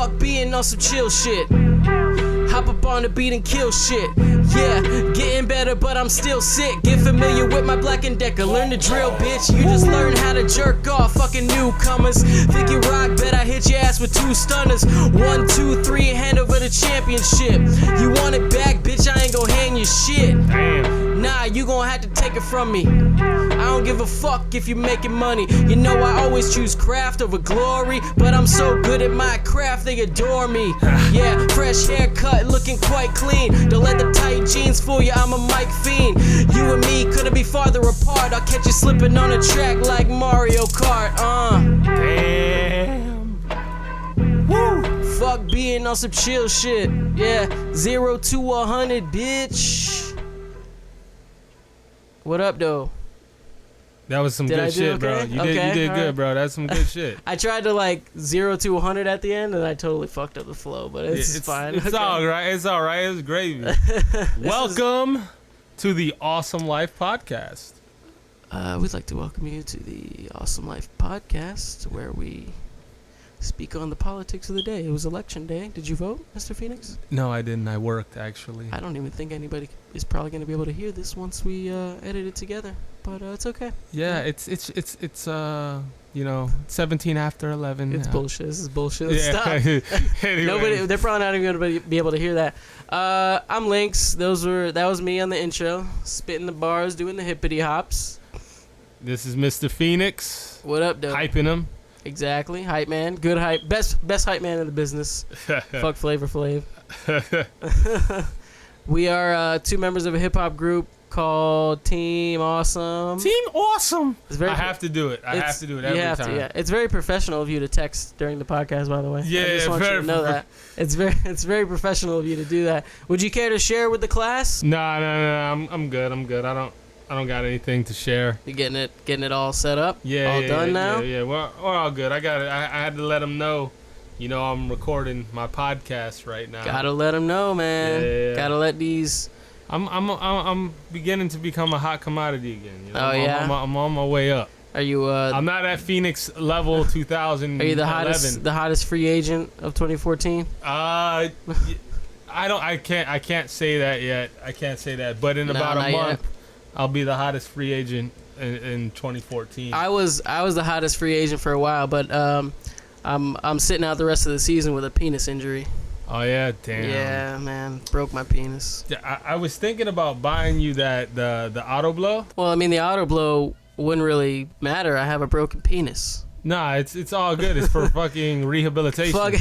Fuck being on some chill shit. Hop up on the beat and kill shit. Yeah, getting better, but I'm still sick. Get familiar with my Black & Decker. Learn the drill, bitch. You just learn how to jerk off, fucking newcomers. Think you rock, bet I hit your ass with 2 stunners. 1, 2, 3, hand over the championship. You want it back, bitch? I ain't gon' hand you shit. Damn. Nah, you gon' have to take it from me. I don't give a fuck if you making money. You know I always choose craft over glory, but I'm so good at my craft they adore me. Yeah, fresh haircut, looking quite clean. Don't let the tight jeans fool you, I'm a mic fiend. You and me couldn't be farther apart. I'll catch you slipping on a track like Mario Kart. Damn. Woo. Fuck being on some chill shit. Yeah, 0 to 100, bitch. What up, though? That was some good shit, bro. You did good, bro. That's some good shit. I tried to 0 to 100 at the end, and I totally fucked up the flow, but it's fine. It's all right. It's all right. It's gravy. Welcome to the Awesome Life Podcast. We'd like to welcome you to the Awesome Life Podcast, where we speak on the politics of the day. It was election day. Did you vote, Mr. Phoenix? No, I didn't. I worked, actually. I don't even think anybody is probably going to be able to hear this once we edit it together, but it's okay. Yeah, it's 17 after 11. It's bullshit. This is bullshit. Yeah. Stop. Anyway. They're probably not even going to be able to hear that. I'm Lynx. That was me on the intro, spitting the bars, doing the hippity hops. This is Mr. Phoenix. What up, though? Hyping him. Exactly. Hype man. Good hype. Best hype man in the business. Fuck Flavor Flav. We are 2 members of a hip-hop group called Team Awesome. Team Awesome. I have to do it. I have to do it every time. Yeah. It's very professional of you to text during the podcast, by the way. Yeah, I just want you to know that. It's very professional of you to do that. Would you care to share with the class? No. I'm good. I don't got anything to share. You getting it all set up? Yeah. All done now? Yeah. We're all good. I got it. I had to let them know. I'm recording my podcast right now. Gotta let them know, man. Yeah. Gotta let these. I'm beginning to become a hot commodity again. Oh yeah. I'm on my way up. Are you? I'm not at Phoenix level 2011. Are you the hottest free agent of 2014? I can't say that yet. I can't say that. But in about a month, yet. I'll be the hottest free agent in 2014. I was the hottest free agent for a while, but I'm sitting out the rest of the season with a penis injury. Oh yeah, damn. Yeah, man, broke my penis. Yeah, I was thinking about buying you the Autoblow. Well, I mean, the Autoblow wouldn't really matter. I have a broken penis. Nah, it's all good. It's for fucking rehabilitation. Fuck.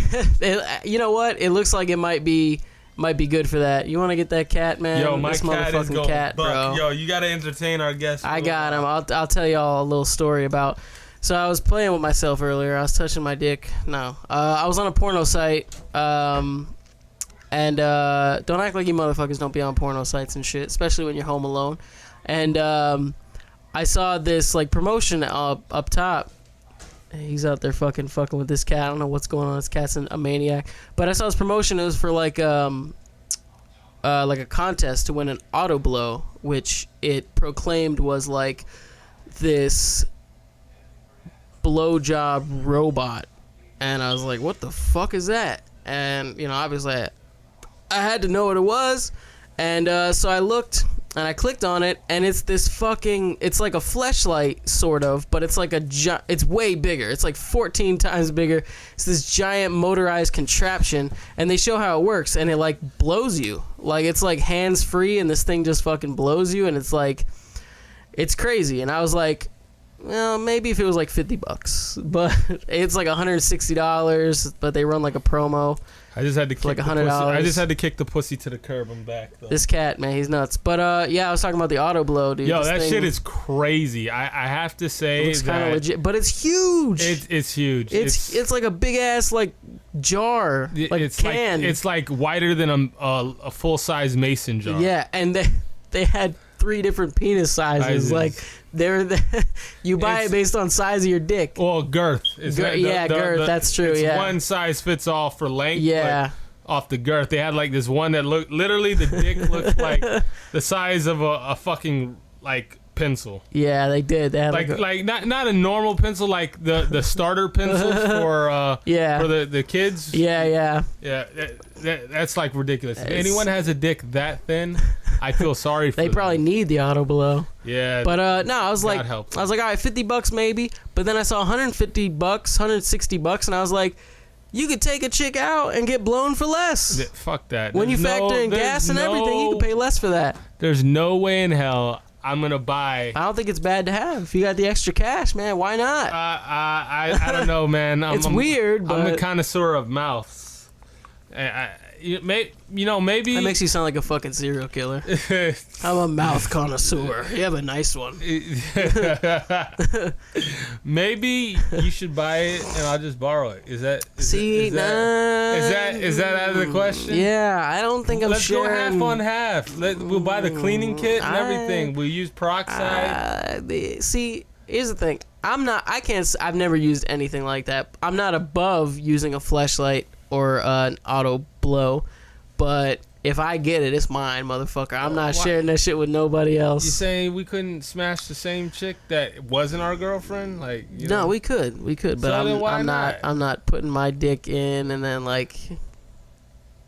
You know what? It looks like it might be good for that. You want to get that cat, man? Yo, my this cat is going cat, buck. bro. Yo, you gotta entertain our guests. I got him. I'll tell y'all a little story about. So I was playing with myself earlier. I was touching my dick. No, I was on a porno site. And don't act like you motherfuckers don't be on porno sites and shit, especially when you're home alone. And I saw this promotion up top. He's out there fucking with this cat. I don't know what's going on. This cat's a maniac. But I saw this promotion. It was for like a contest to win an Autoblow, which it proclaimed was like this blowjob robot. And I was like, what the fuck is that? And obviously I had to know what it was. And so I looked and I clicked on it, and it's this it's like a fleshlight sort of, but it's like it's way bigger. It's like 14 times bigger. It's this giant motorized contraption, and they show how it works, and it blows you. It's hands free, and this thing just fucking blows you, and it's crazy. And I was like, well, maybe if it was $50, but it's $160, but they run a promo. I just had to kick $100. I just had to kick the pussy to the curb and back, though. This cat, man, he's nuts. But yeah, I was talking about the Autoblow, dude. Yo, that shit is crazy. I have to say it's kind of legit, but it's huge. It's huge. It's like a big ass jar, it's can. It's wider than a full size mason jar. Yeah, and they had 3 different penis sizes. You buy it based on size of your dick. Well, girth. Girth. That's true. It's yeah. one size fits all for length. Yeah. Off the girth, they had this one that looked literally the dick looked like the size of a fucking pencil. Yeah, they did. They had like not a normal pencil, like the starter pencils for the kids. Yeah. That's like ridiculous. If anyone has a dick that thin, I feel sorry for them. They probably need the Autoblow. Yeah. But no, I was like, all right, $50 maybe. But then I saw $150, $160, and I was like, you could take a chick out and get blown for less. Fuck that. When you factor in gas and everything, you can pay less for that. There's no way in hell I'm gonna buy. I don't think it's bad to have. If you got the extra cash, man, why not? I don't know, man. It's weird, but I'm a connoisseur of mouths. Maybe that makes you sound like a fucking serial killer. I'm a mouth connoisseur. You have a nice one. Maybe you should buy it and I'll just borrow it. Is that out of the question? Yeah, I don't think Let's go half on half. We'll buy the cleaning kit and everything. We'll use peroxide. See, here's the thing. I've never used anything like that. I'm not above using a fleshlight or an Autoblow, but if I get it, it's mine, motherfucker. I'm not sharing that shit with nobody else. You saying we couldn't smash the same chick that wasn't our girlfriend? Like, no, we could, but so I'm not putting my dick in and then like.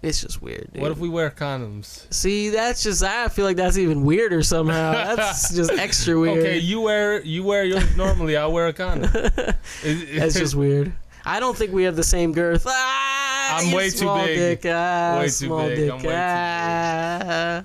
It's just weird, dude. What if we wear condoms? See, I feel like that's even weirder somehow. That's just extra weird. Okay, you wear yours normally. I'll wear a condom. That's just weird. I don't think we have the same girth. I'm way too big. Dick. Way too big. I'm way too big.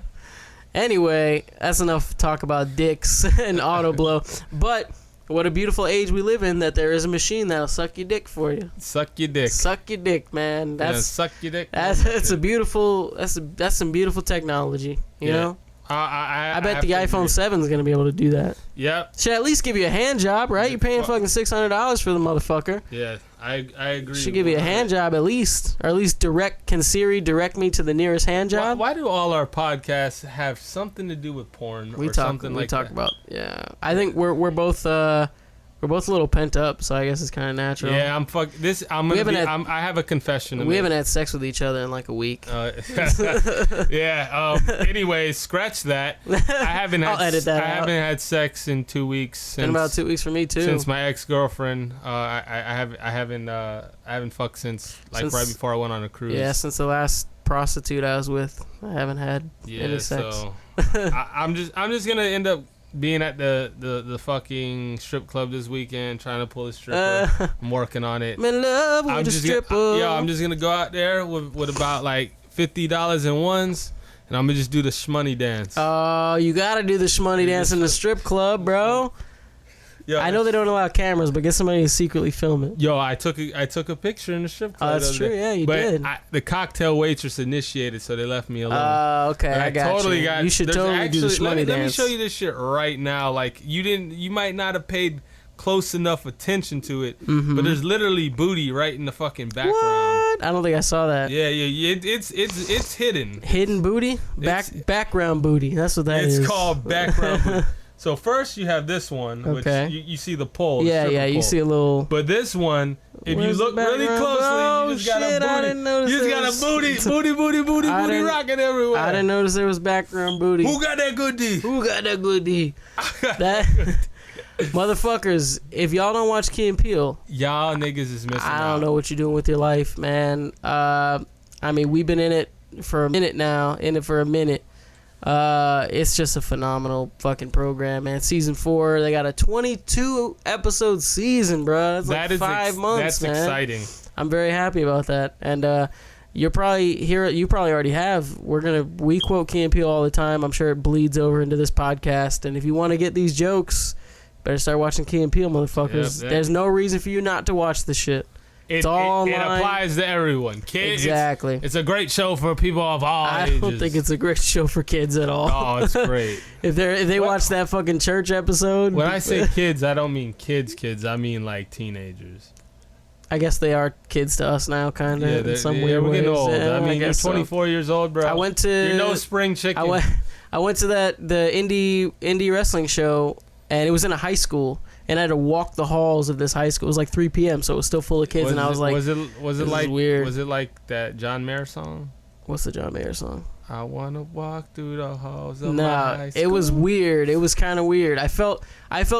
Anyway, that's enough talk about dicks and Autoblow. But what a beautiful age we live in that there is a machine that'll suck your dick for you. Suck your dick. Suck your dick, man. Suck your dick. That's a beautiful. That's some beautiful technology. You know. I bet the iPhone 7 is gonna be able to do that. Yep. Should at least give you a hand job, right? You're paying fucking $600 for the motherfucker. Yeah, I agree. Should give you a hand job at least, or at least can Siri direct me to the nearest hand job? Why do all our podcasts have something to do with porn We talk about. Yeah, I think we're both a little pent up, so I guess it's kind of natural. Yeah, I have a confession to make. We haven't had sex with each other in like a week. Yeah. Anyways, scratch that. I'll edit that out. I haven't had sex in 2 weeks. Been about 2 weeks for me too. Since my ex-girlfriend, I haven't fucked since right before I went on a cruise. Yeah, since the last prostitute I was with, I haven't had any sex. So I'm just gonna end up being at the fucking strip club this weekend, trying to pull a stripper. I'm working on it. I'm in love with a stripper. I'm just gonna go out there with about like $50 in ones, and I'm gonna just do the shmoney dance. Oh, you gotta do the shmoney dance in the strip club, bro. Yo, I know they don't allow cameras, but get somebody to secretly film it. Yo, I took a picture in the strip club. Oh, that's true. Yeah, you did. The cocktail waitress initiated, so they left me alone. Okay, I got you. You should totally do the shmoney dance. Let me show you this shit right now. Like you might not have paid close enough attention to it, but there's literally booty right in the fucking background. What? I don't think I saw that. Yeah. It's hidden. Hidden booty? Background booty. That's what that is. It's called background booty. So first you have this one, which you see the pole. Yeah, you see a little. But this one, if you look really closely, you just got a booty. I didn't notice you just got a booty rocking everywhere. I didn't notice there was background booty. Who got that good D? That motherfuckers, if y'all don't watch Key and Peele, y'all niggas is missing out. I don't know what you're doing with your life, man. I mean, we've been in it for a minute now. It's just a phenomenal fucking program, man. Season 4, they got a 22 episode season, bro. That's like 5 months, man. That's exciting. I'm very happy about that. And you probably already have. We quote Key and Peele all the time. I'm sure it bleeds over into this podcast. And if you want to get these jokes, better start watching Key and Peele, motherfuckers. Yep. There's no reason for you not to watch this shit. It's all online. It applies to everyone. Kids, exactly. It's a great show for people of all ages. I don't think it's a great show for kids at all. Oh, it's great. if they watch that fucking church episode. When I say kids, I don't mean kids. I mean like teenagers. I guess they are kids to us now, kind of. In some weird we're ways. getting old. Yeah, I mean, you're 24 years old, bro. You're no spring chicken. I went to the indie wrestling show, and it was in a high school. And I had to walk the halls of this high school. It was like 3 p.m., so it was still full of kids. I was like, was it like weird? Was it like that John Mayer song? What's the John Mayer song? I wanna walk through the halls of my high school. It was weird. It was kind of weird. I felt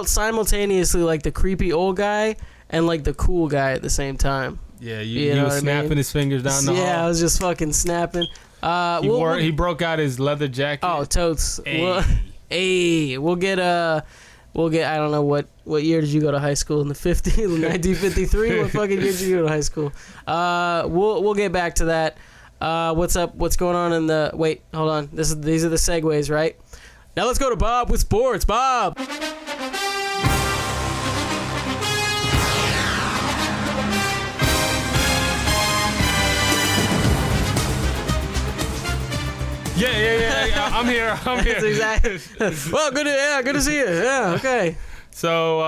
simultaneously like the creepy old guy and like the cool guy at the same time. Yeah, he was snapping his fingers down the hall. Yeah, I was just fucking snapping. He broke out his leather jacket. Oh, totes. Hey. We'll get I don't know what year did you go to high school in the 1953? What fucking year did you go to high school? We'll get back to that. What's up? What's going on in the... Wait, hold on. These are the segues, right? Now let's go to Bob with sports. Bob! Yeah. I'm here. That's exactly. Well, good to see you. Yeah, okay. So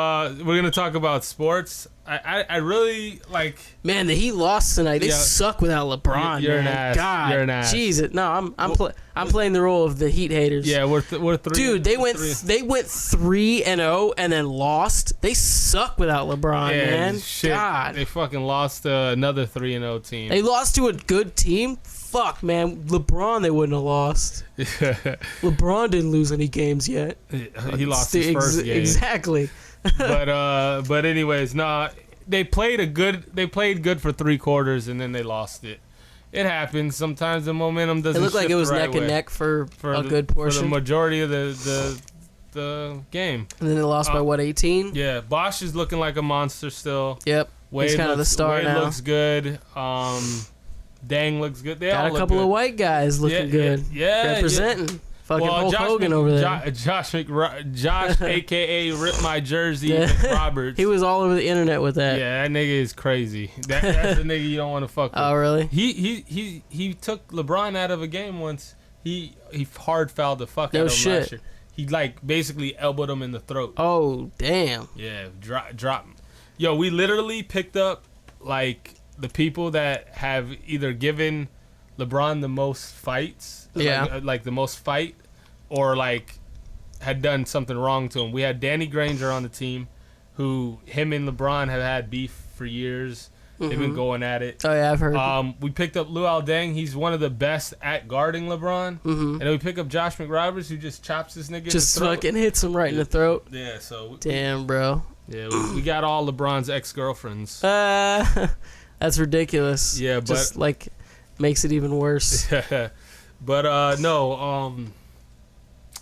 we're gonna talk about sports. I really like. Man, the Heat lost tonight. They suck without LeBron. You're man. an ass. God, you're an ass. Jesus. No, I'm playing the role of the Heat haters. Yeah, we're three. Dude, they went 3-0 and then lost. They suck without LeBron, man. Shit. God, they fucking lost to another 3-0 team. They lost to a good team. Fuck, man. LeBron, they wouldn't have lost. LeBron didn't lose any games yet. He lost his first game. Exactly. but anyways, they played good for 3 quarters and then they lost it. It happens. Sometimes the momentum doesn't. It looked like it was neck and neck for a good portion. For the majority of the game. And then they lost by what, 18? Yeah, Bosch is looking like a monster still. Yep. He's kind of the star Wade now. looks good. Dang looks good. They got all a couple good. of white guys looking good. Yeah. Representing. Fucking Hulk Hogan over there. Josh, a.k.a. Rip My Jersey Roberts. He was all over the internet with that. Yeah, that nigga is crazy. That's the nigga you don't want to fuck with. Oh, really? He took LeBron out of a game once. He hard fouled the fuck out of him last year. He, like, basically elbowed him in the throat. Oh, damn. Yeah, drop him. Yo, we literally picked up, like, the people that have either given LeBron the most fights, like the most fight, or like had done something wrong to him. We had Danny Granger on the team, who him and LeBron have had beef for years. Mm-hmm. They've been going at it. Oh yeah, I've heard. We picked up Luol Deng. He's one of the best at guarding LeBron. Mm-hmm. And then we pick up Josh McRoberts, who just chops this nigga. Just in the throat. Fucking hits him right in the throat. Yeah. So damn, bro. Yeah, we got all LeBron's ex-girlfriends. That's ridiculous. Yeah, but just like makes it even worse. But no,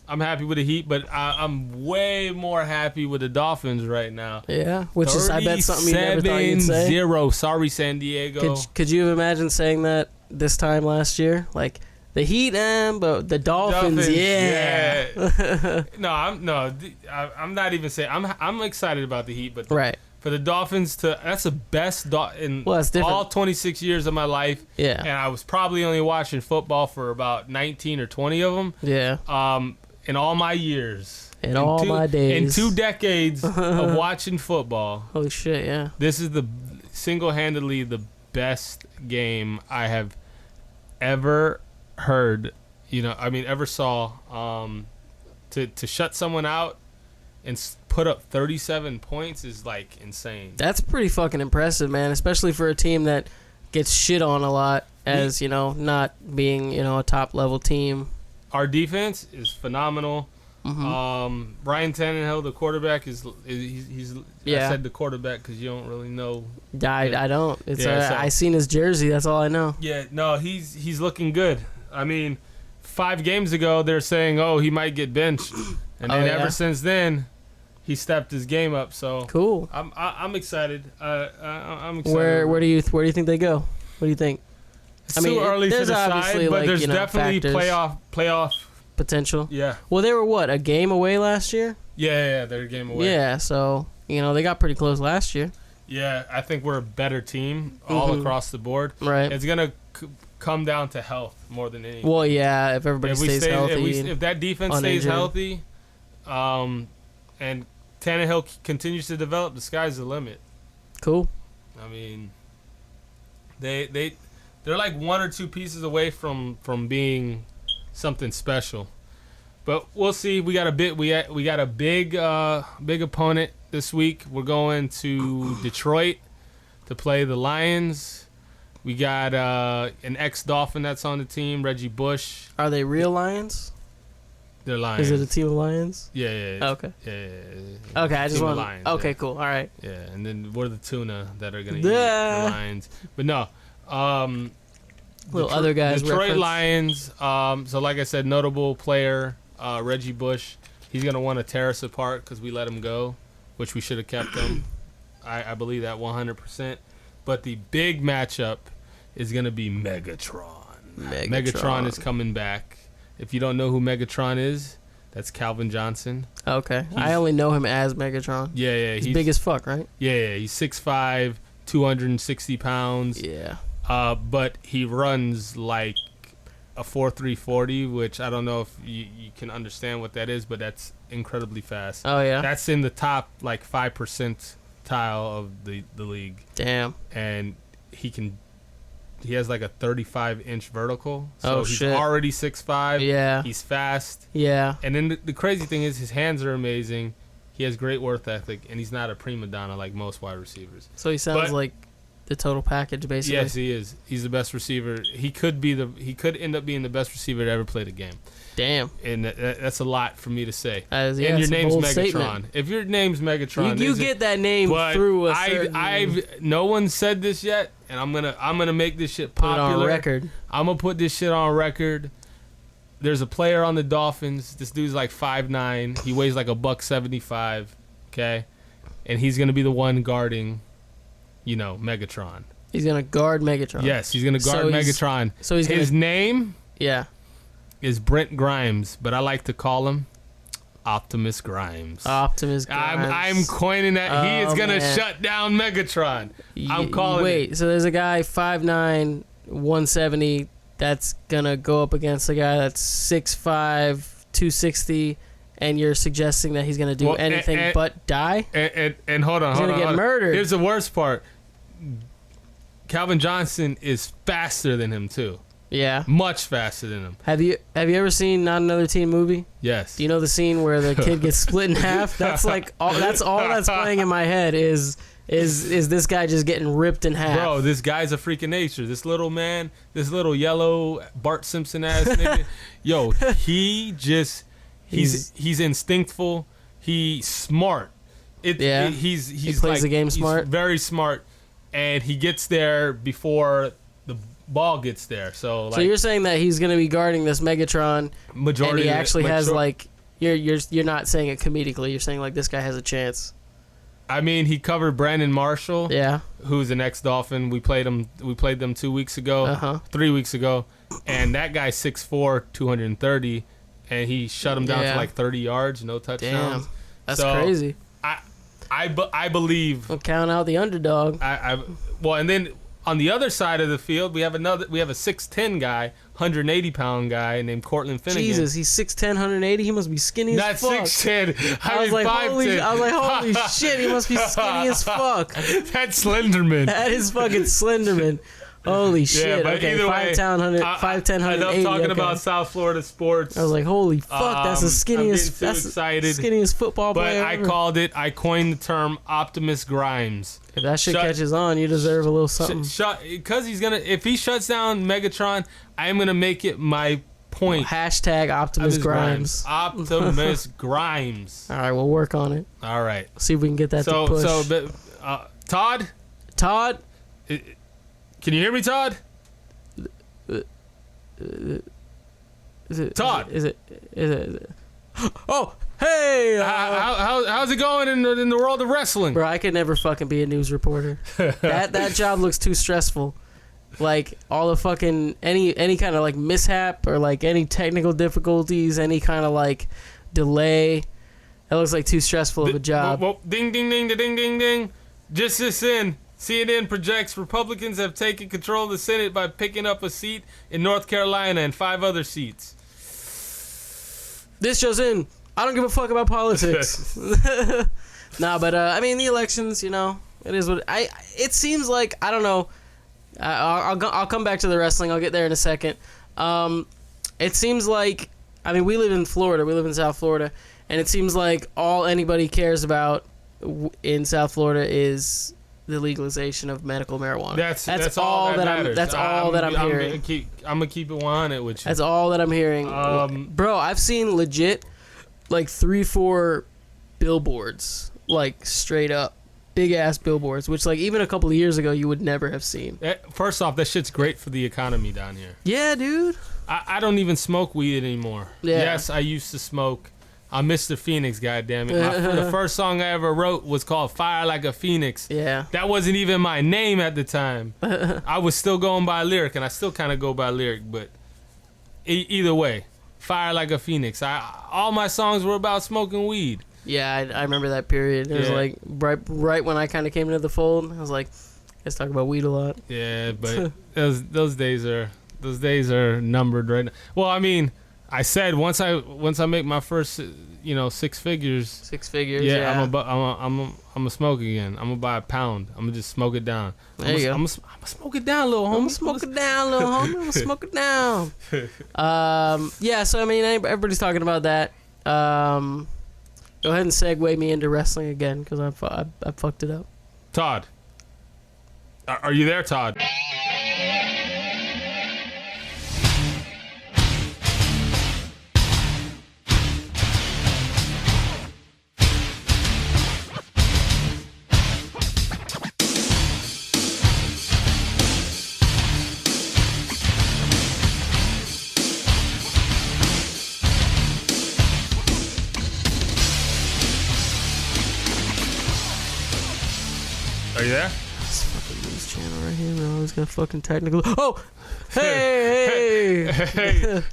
I'm happy with the Heat, but I'm way more happy with the Dolphins right now. Yeah, which is I bet something you never thought you'd say. 37-0. Sorry, San Diego. Could you have imagined saying that this time last year? Like the Heat, but the Dolphins, yeah. No, I'm not even saying. I'm excited about the Heat, but right. For the Dolphins that's the best in that's all 26 years of my life. Yeah. And I was probably only watching football for about 19 or 20 of them. Yeah. In all my years. In all my days. In 2 decades of watching football. Holy shit, yeah. This is single-handedly the best game I have ever heard. Ever saw. To shut someone out and put up 37 points is like insane. That's pretty fucking impressive, man, especially for a team that gets shit on a lot as, not being, a top level team. Our defense is phenomenal. Mm-hmm. Ryan Tannehill, the quarterback, he's I said the quarterback because you don't really know. I don't. I seen his jersey. That's all I know. Yeah, no, he's looking good. I mean, 5 games ago they're saying, oh, he might get benched, and then ever since then, he stepped his game up. So cool. I'm excited. I'm excited. Where do you think they go? What do you think? It's too early to decide, but there's definitely playoff potential. Yeah. Well, they were what, a game away last year? Yeah, they're a game away. Yeah, so they got pretty close last year. Yeah, I think we're a better team all across the board. Right. It's gonna come down to health more than anything. Well, yeah, if everybody stays healthy, if that defense stays healthy, and Tannehill continues to develop, the sky's the limit. Cool. I mean, they're like 1 or 2 pieces away from being something special, but we'll see. We got a big opponent this week. We're going to Detroit to play the Lions. We got an ex-Dolphin that's on the team, Reggie Bush. Are they real Lions? They're Lions. Is it a team of Lions? Yeah. Oh, okay. Yeah. Okay, I just want. Lions, okay, yeah. Cool. All right. Yeah, and then we're the tuna that are gonna eat the Lions. But no, Other guys. Detroit reference. Lions. So like I said, notable player Reggie Bush. He's gonna want to tear us apart because we let him go, which we should have kept him. I believe that 100%. But the big matchup is gonna be Megatron. Megatron is coming back. If you don't know who Megatron is, that's Calvin Johnson. Okay. I only know him as Megatron. Yeah. He's big as fuck, right? Yeah. He's 6'5", 260 pounds. Yeah. But he runs like a 4.340, which I don't know if you can understand what that is, but that's incredibly fast. Oh, yeah? That's in the top, like, 5% tile of the league. Damn. And he has like a 35-inch vertical. So he's shit. already 6'5". Yeah. He's fast. Yeah. And then the crazy thing is his hands are amazing. He has great work ethic, and he's not a prima donna like most wide receivers. So he sounds like the total package, basically. Yes, he is. He's the best receiver. He could end up being the best receiver to ever play the game. Damn. And that's a lot for me to say. And your name's Megatron. Statement. If your name's Megatron, you get that name through a certain... no one said this yet, and I'm gonna make this shit popular. Put it on record. I'm gonna put this shit on record. There's a player on the Dolphins. This dude's like 5'9". He weighs like $175. Okay, and he's gonna be the one guarding, Megatron. He's gonna guard Megatron. Yes, he's gonna guard Megatron. So his name. Yeah. Is Brent Grimes, but I like to call him Optimus Grimes. Optimus Grimes. I'm coining that. He is gonna shut down Megatron. I'm calling it. Wait, so there's a guy 5'9", 170 that's gonna go up against a guy that's 6'5", 260, and you're suggesting that he's gonna do anything but die? And hold on, he's gonna get murdered. Here's the worst part. Calvin Johnson is faster than him too. Yeah. Much faster than him. Have you ever seen Not Another Teen Movie? Yes. Do you know the scene where the kid gets split in half? That's like all that's playing in my head is this guy just getting ripped in half. Bro, this guy's a freak of nature. This little man, this little yellow Bart Simpson ass nigga. Yo, he's instinctful. He's smart. He plays the game smart. He's very smart, and he gets there before the ball gets there. So you're saying that he's going to be guarding this Megatron, and he actually has you're not saying it comedically. You're saying like this guy has a chance. I mean, he covered Brandon Marshall. Yeah. Who's an ex-Dolphin. We played them 2 weeks ago, 3 weeks ago, and that guy's 6'4", 230, and he shut him down to like 30 yards, no touchdowns. Damn, that's crazy. I believe. We'll count out the underdog. And then on the other side of the field, we have a 6'10" guy, 180-pound guy named Cortland Finnegan. Jesus, he's 6'10", 180. He must be skinny as fuck. Not 6'10". I was like, holy shit, he must be skinny as fuck. That's Slenderman. That is fucking Slenderman. Holy shit. Yeah, but okay, either way, 5'10", 180. Enough talking about South Florida sports. I was like, holy fuck, that's the skinniest. That's the skinniest football player. But I called it. I coined the term Optimus Grimes. If that shit catches on, you deserve a little something. Because if he shuts down Megatron, I'm gonna make it my point. Hashtag Optimus Grimes. Optimus Grimes. All right, we'll work on it. All right. See if we can get that to push. Todd. Can you hear me, Todd? Todd. Is it? Oh, hey! How's it going in the world of wrestling? Bro, I could never fucking be a news reporter. that job looks too stressful. Like all the fucking any kind of like mishap or like any technical difficulties, any kind of like delay. That looks like too stressful of a job. Ding ding ding ding ding ding. Just this in. CNN projects Republicans have taken control of the Senate by picking up a seat in North Carolina and 5 other seats. This shows in. I don't give a fuck about politics. Nah, but I mean the elections, it is what it seems like. I don't know. I'll come back to the wrestling. I'll get there in a second. It seems like, I mean, we live in Florida. We live in South Florida, and it seems like all anybody cares about in South Florida is the legalization of medical marijuana. That's all that matters. That's all that I'm hearing. I'm gonna keep it 100 with you. That's all that I'm hearing. Bro, I've seen legit like 3-4 billboards, like straight up big ass billboards, which like even a couple of years ago you would never have seen. First off, that shit's great for the economy down here. Yeah, dude. I don't even smoke weed anymore. Yeah. Yes, I used to smoke. I'm Mr. Phoenix, goddammit. The first song I ever wrote was called Fire Like a Phoenix. Yeah. That wasn't even my name at the time. I was still going by lyric, and I still kind of go by lyric, but either way, Fire Like a Phoenix. All my songs were about smoking weed. Yeah, I remember that period. It was like right when I kind of came into the fold. I was like, let's talk about weed a lot. Yeah, but those days are numbered right now. Well, I mean, I said once I make my first, 6 figures. 6 figures. Yeah, I'm gonna smoke again. I'm gonna buy a pound. I'm gonna just smoke it down. There you go. I'm gonna smoke it down, little homie. I'm gonna smoke it down, little homie. I'm gonna smoke it down. Yeah. So I mean, everybody's talking about that. Go ahead and segue me into wrestling again because I fucked it up. Todd, are you there, Todd? Are you there? This fucking news channel right here, man. Always got fucking technical. Oh, hey.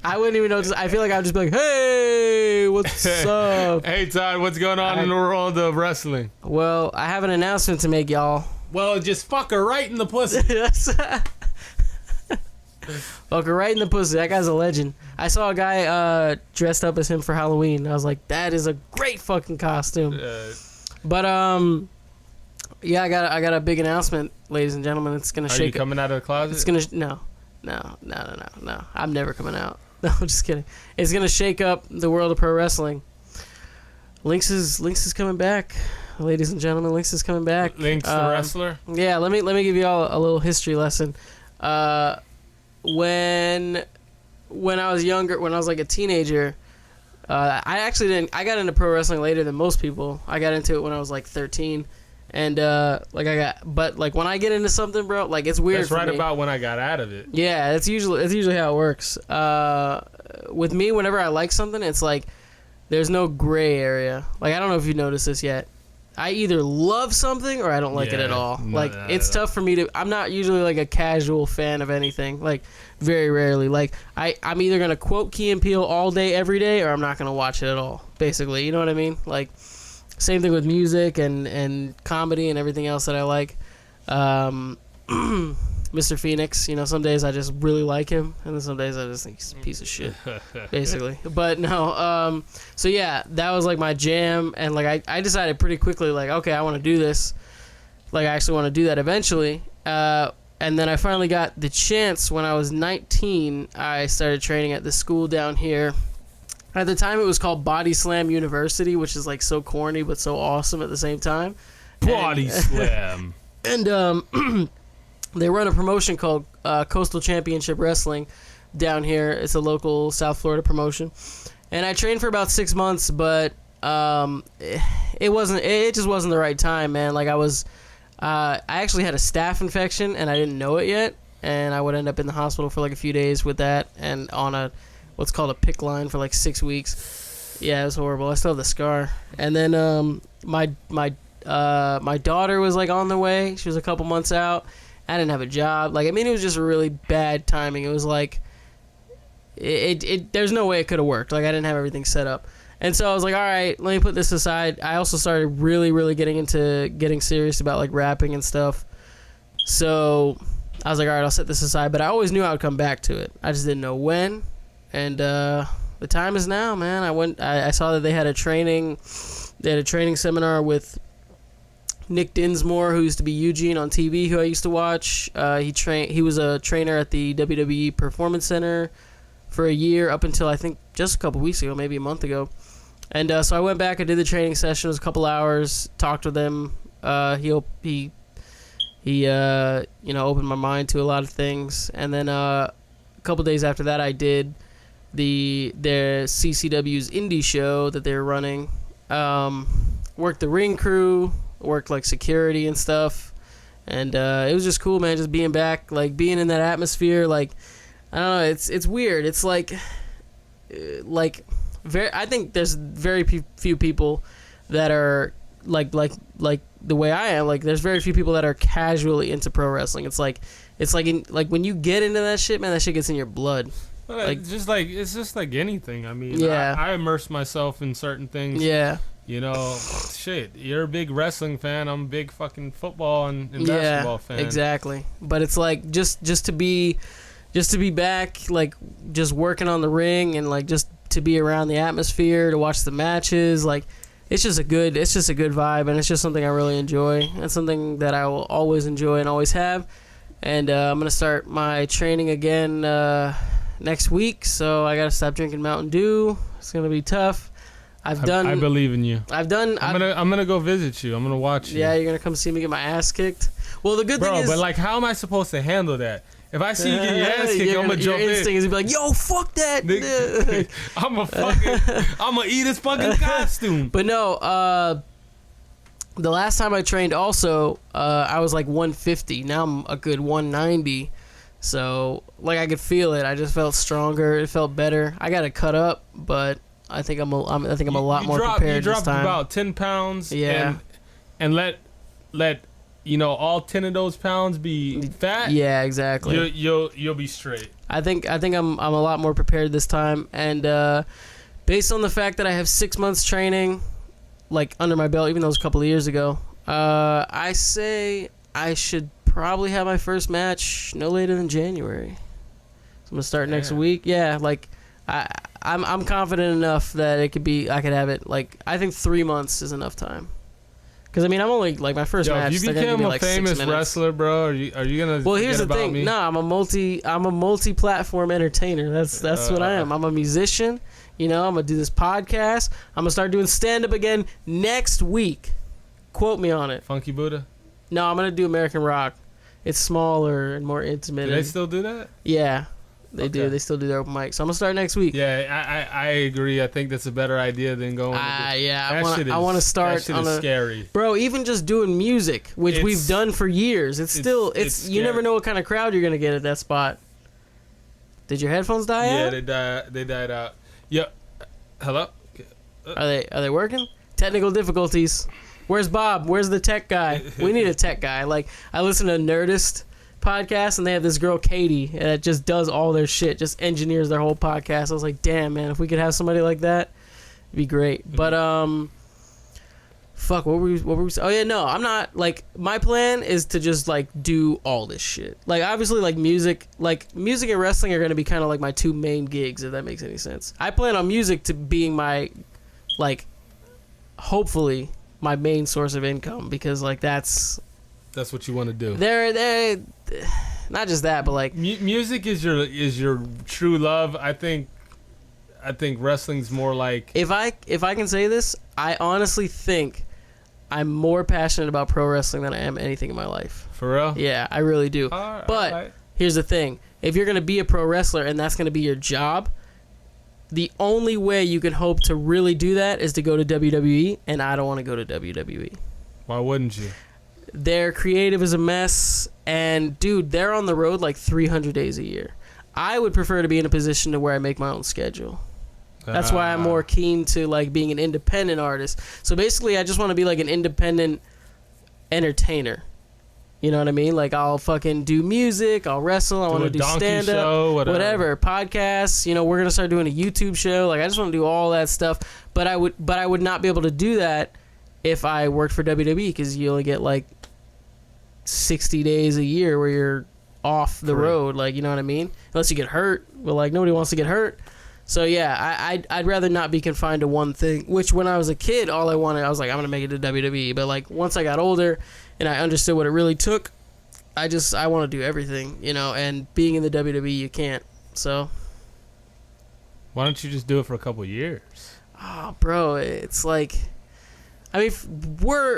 I wouldn't even know. I feel like I'd just be like, hey, what's up? Hey, Todd, what's going on in the world of wrestling? Well, I have an announcement to make, y'all. Well, just fuck her right in the pussy. Fuck her right in the pussy. That guy's a legend. I saw a guy dressed up as him for Halloween. I was like, that is a great fucking costume. But yeah, I got a big announcement, ladies and gentlemen. It's gonna shake. Are you coming out of the closet? It's gonna no. I'm never coming out. No, I'm just kidding. It's gonna shake up the world of pro wrestling. Lynx is coming back, ladies and gentlemen. Lynx is coming back. Lynx the wrestler. Yeah, let me give you all a little history lesson. When I was younger, when I was like a teenager, I got into pro wrestling later than most people. I got into it when I was like 13. And but when I get into something, bro, like it's weird. That's right about when I got out of it. Yeah, that's usually how it works. With me, whenever I like something, it's like there's no gray area. Like I don't know if you noticed this yet. I either love something or I don't like it at all. Like it's tough for me to. I'm not usually like a casual fan of anything. Like very rarely. Like I'm either gonna quote Key and Peele all day, every day, or I'm not gonna watch it at all. Basically, you know what I mean? Like. Same thing with music and comedy and everything else that I like. Mr. Phoenix, some days I just really like him, and then some days I just think he's a piece of shit, basically. But no, so yeah, that was like my jam, and like I decided pretty quickly, like, okay, I want to do this. Like I actually want to do that eventually. And then I finally got the chance when I was 19. I started training at the school down here. At the time, it was called Body Slam University, which is like so corny but so awesome at the same time. Body Slam. And they run a promotion called Coastal Championship Wrestling down here. It's a local South Florida promotion. And I trained for about 6 months, but it just wasn't the right time, man. Like I actually had a staph infection and I didn't know it yet, and I would end up in the hospital for like a few days with that and on what's called a PICC line for like 6 weeks. Yeah, it was horrible. I still have the scar. And then my daughter was like on the way. She was a couple months out. I didn't have a job. Like, I mean, it was just really bad timing. It was like there's no way it could have worked. Like, I didn't have everything set up. And so I was like, all right, let me put this aside. I also started really, really getting serious about like rapping and stuff. So I was like, all right, I'll set this aside. But I always knew I would come back to it. I just didn't know when. And the time is now, man. I saw that they had a training seminar with Nick Dinsmore, who used to be Eugene on TV, who I used to watch. He was a trainer at the WWE Performance Center for a year up until I think just a couple weeks ago, maybe a month ago. And so I went back and did the training session. It was a couple hours, talked with him. he opened my mind to a lot of things. And then a couple days after that, I did their CCW's indie show that they were running. Worked the ring crew, worked like security and stuff, and it was just cool, man. Just being back, like being in that atmosphere, like I don't know, it's weird. It's like I think there's very few people that are like the way I am. Like there's very few people that are casually into pro wrestling. It's like when you get into that shit, man, that shit gets in your blood. Like it's just like anything. I mean, yeah. I immerse myself in certain things. Yeah. You know, shit. You're a big wrestling fan. I'm a big fucking football and basketball fan. Exactly. But it's like just to be back, like just working on the ring and like just to be around the atmosphere, to watch the matches, like it's just a good vibe, and it's just something I really enjoy. It's something that I will always enjoy and always have. And I'm gonna start my training again next week, so I gotta stop drinking Mountain Dew. It's gonna be tough. I believe in you. I'm gonna go visit you. I'm gonna watch you. Yeah, you're gonna come see me get my ass kicked. Well, the good thing is, but like, how am I supposed to handle that? If I see you get your ass kicked, I'm gonna jump in. Your instinct is to be like, "Yo, fuck that!" I'm gonna eat his fucking costume. But no, the last time I trained, also, I was like 150. Now I'm a good 190. So, like, I could feel it. I just felt stronger. It felt better. I got to cut up, but I think I'm a lot more prepared this time. You dropped about 10 pounds. Yeah. And let all 10 of those pounds be fat. Yeah, exactly. You'll be straight. I think I'm a lot more prepared this time, and based on the fact that I have 6 months training, like under my belt, even though it was a couple of years ago, I say I should probably have my first match no later than January. So I'm gonna start next week. Yeah, like I'm confident enough that I could have it. Like I think 3 months is enough time. Because I mean, I'm only like my first match. If you became a famous wrestler, bro, are you gonna? Well, here's the thing. Me? No, I'm a multi-platform entertainer. That's what I am. I'm a musician. I'm gonna do this podcast. I'm gonna start doing stand-up again next week. Quote me on it. Funky Buddha? No, I'm gonna do American Rock. It's smaller and more intimate. Do they still do that? Yeah. They do. They still do their open mic. So I'm gonna start next week. Yeah, I agree. I think that's a better idea than going. Yeah, I want to start. That shit is scary, bro. Even just doing music, which we've done for years, it's you never know what kind of crowd you're gonna get at that spot. Did your headphones die out? Yeah, they died out. Yeah. Hello. Are they working? Technical difficulties. Where's Bob? Where's the tech guy? We need a tech guy. Like I listen to Nerdist podcast, and they have this girl Katie that just does all their shit, just engineers their whole podcast. I was like, damn, man, if we could have somebody like that, it'd be great. But fuck, what were we? Oh yeah, no, I'm not. Like my plan is to just like do all this shit. Like obviously, like music and wrestling are gonna be kind of like my two main gigs, if that makes any sense. I plan on music to being my, like, hopefully my main source of income, because like that's what you want to do. They're not just that, but like music is your true love. I think wrestling's more like, if I can say this, I honestly think I'm more passionate about pro wrestling than I am anything in my life. For real? Yeah, I really do. But here's the thing: if you're gonna be a pro wrestler and that's gonna be your job, the only way you can hope to really do that is to go to WWE, and I don't want to go to WWE. Why wouldn't you? Their creative is a mess, and dude, they're on the road like 300 days a year. I would prefer to be in a position to where I make my own schedule. That's why I'm more keen to like being an independent artist. So basically, I just want to be like an independent entertainer. You know what I mean? Like I'll fucking do music, I'll wrestle, I want to do stand up, whatever, podcasts. We're gonna start doing a YouTube show. Like I just want to do all that stuff. But I would not be able to do that if I worked for WWE, because you only get like 60 days a year where you're off the road. Like, you know what I mean? Unless you get hurt. But like nobody wants to get hurt. So yeah, I'd rather not be confined to one thing. Which when I was a kid, all I wanted, I was like, I'm gonna make it to WWE. But like once I got older and I understood what it really took, I want to do everything, and being in the WWE, you can't. So why don't you just do it for a couple years? Oh, bro, it's like I mean,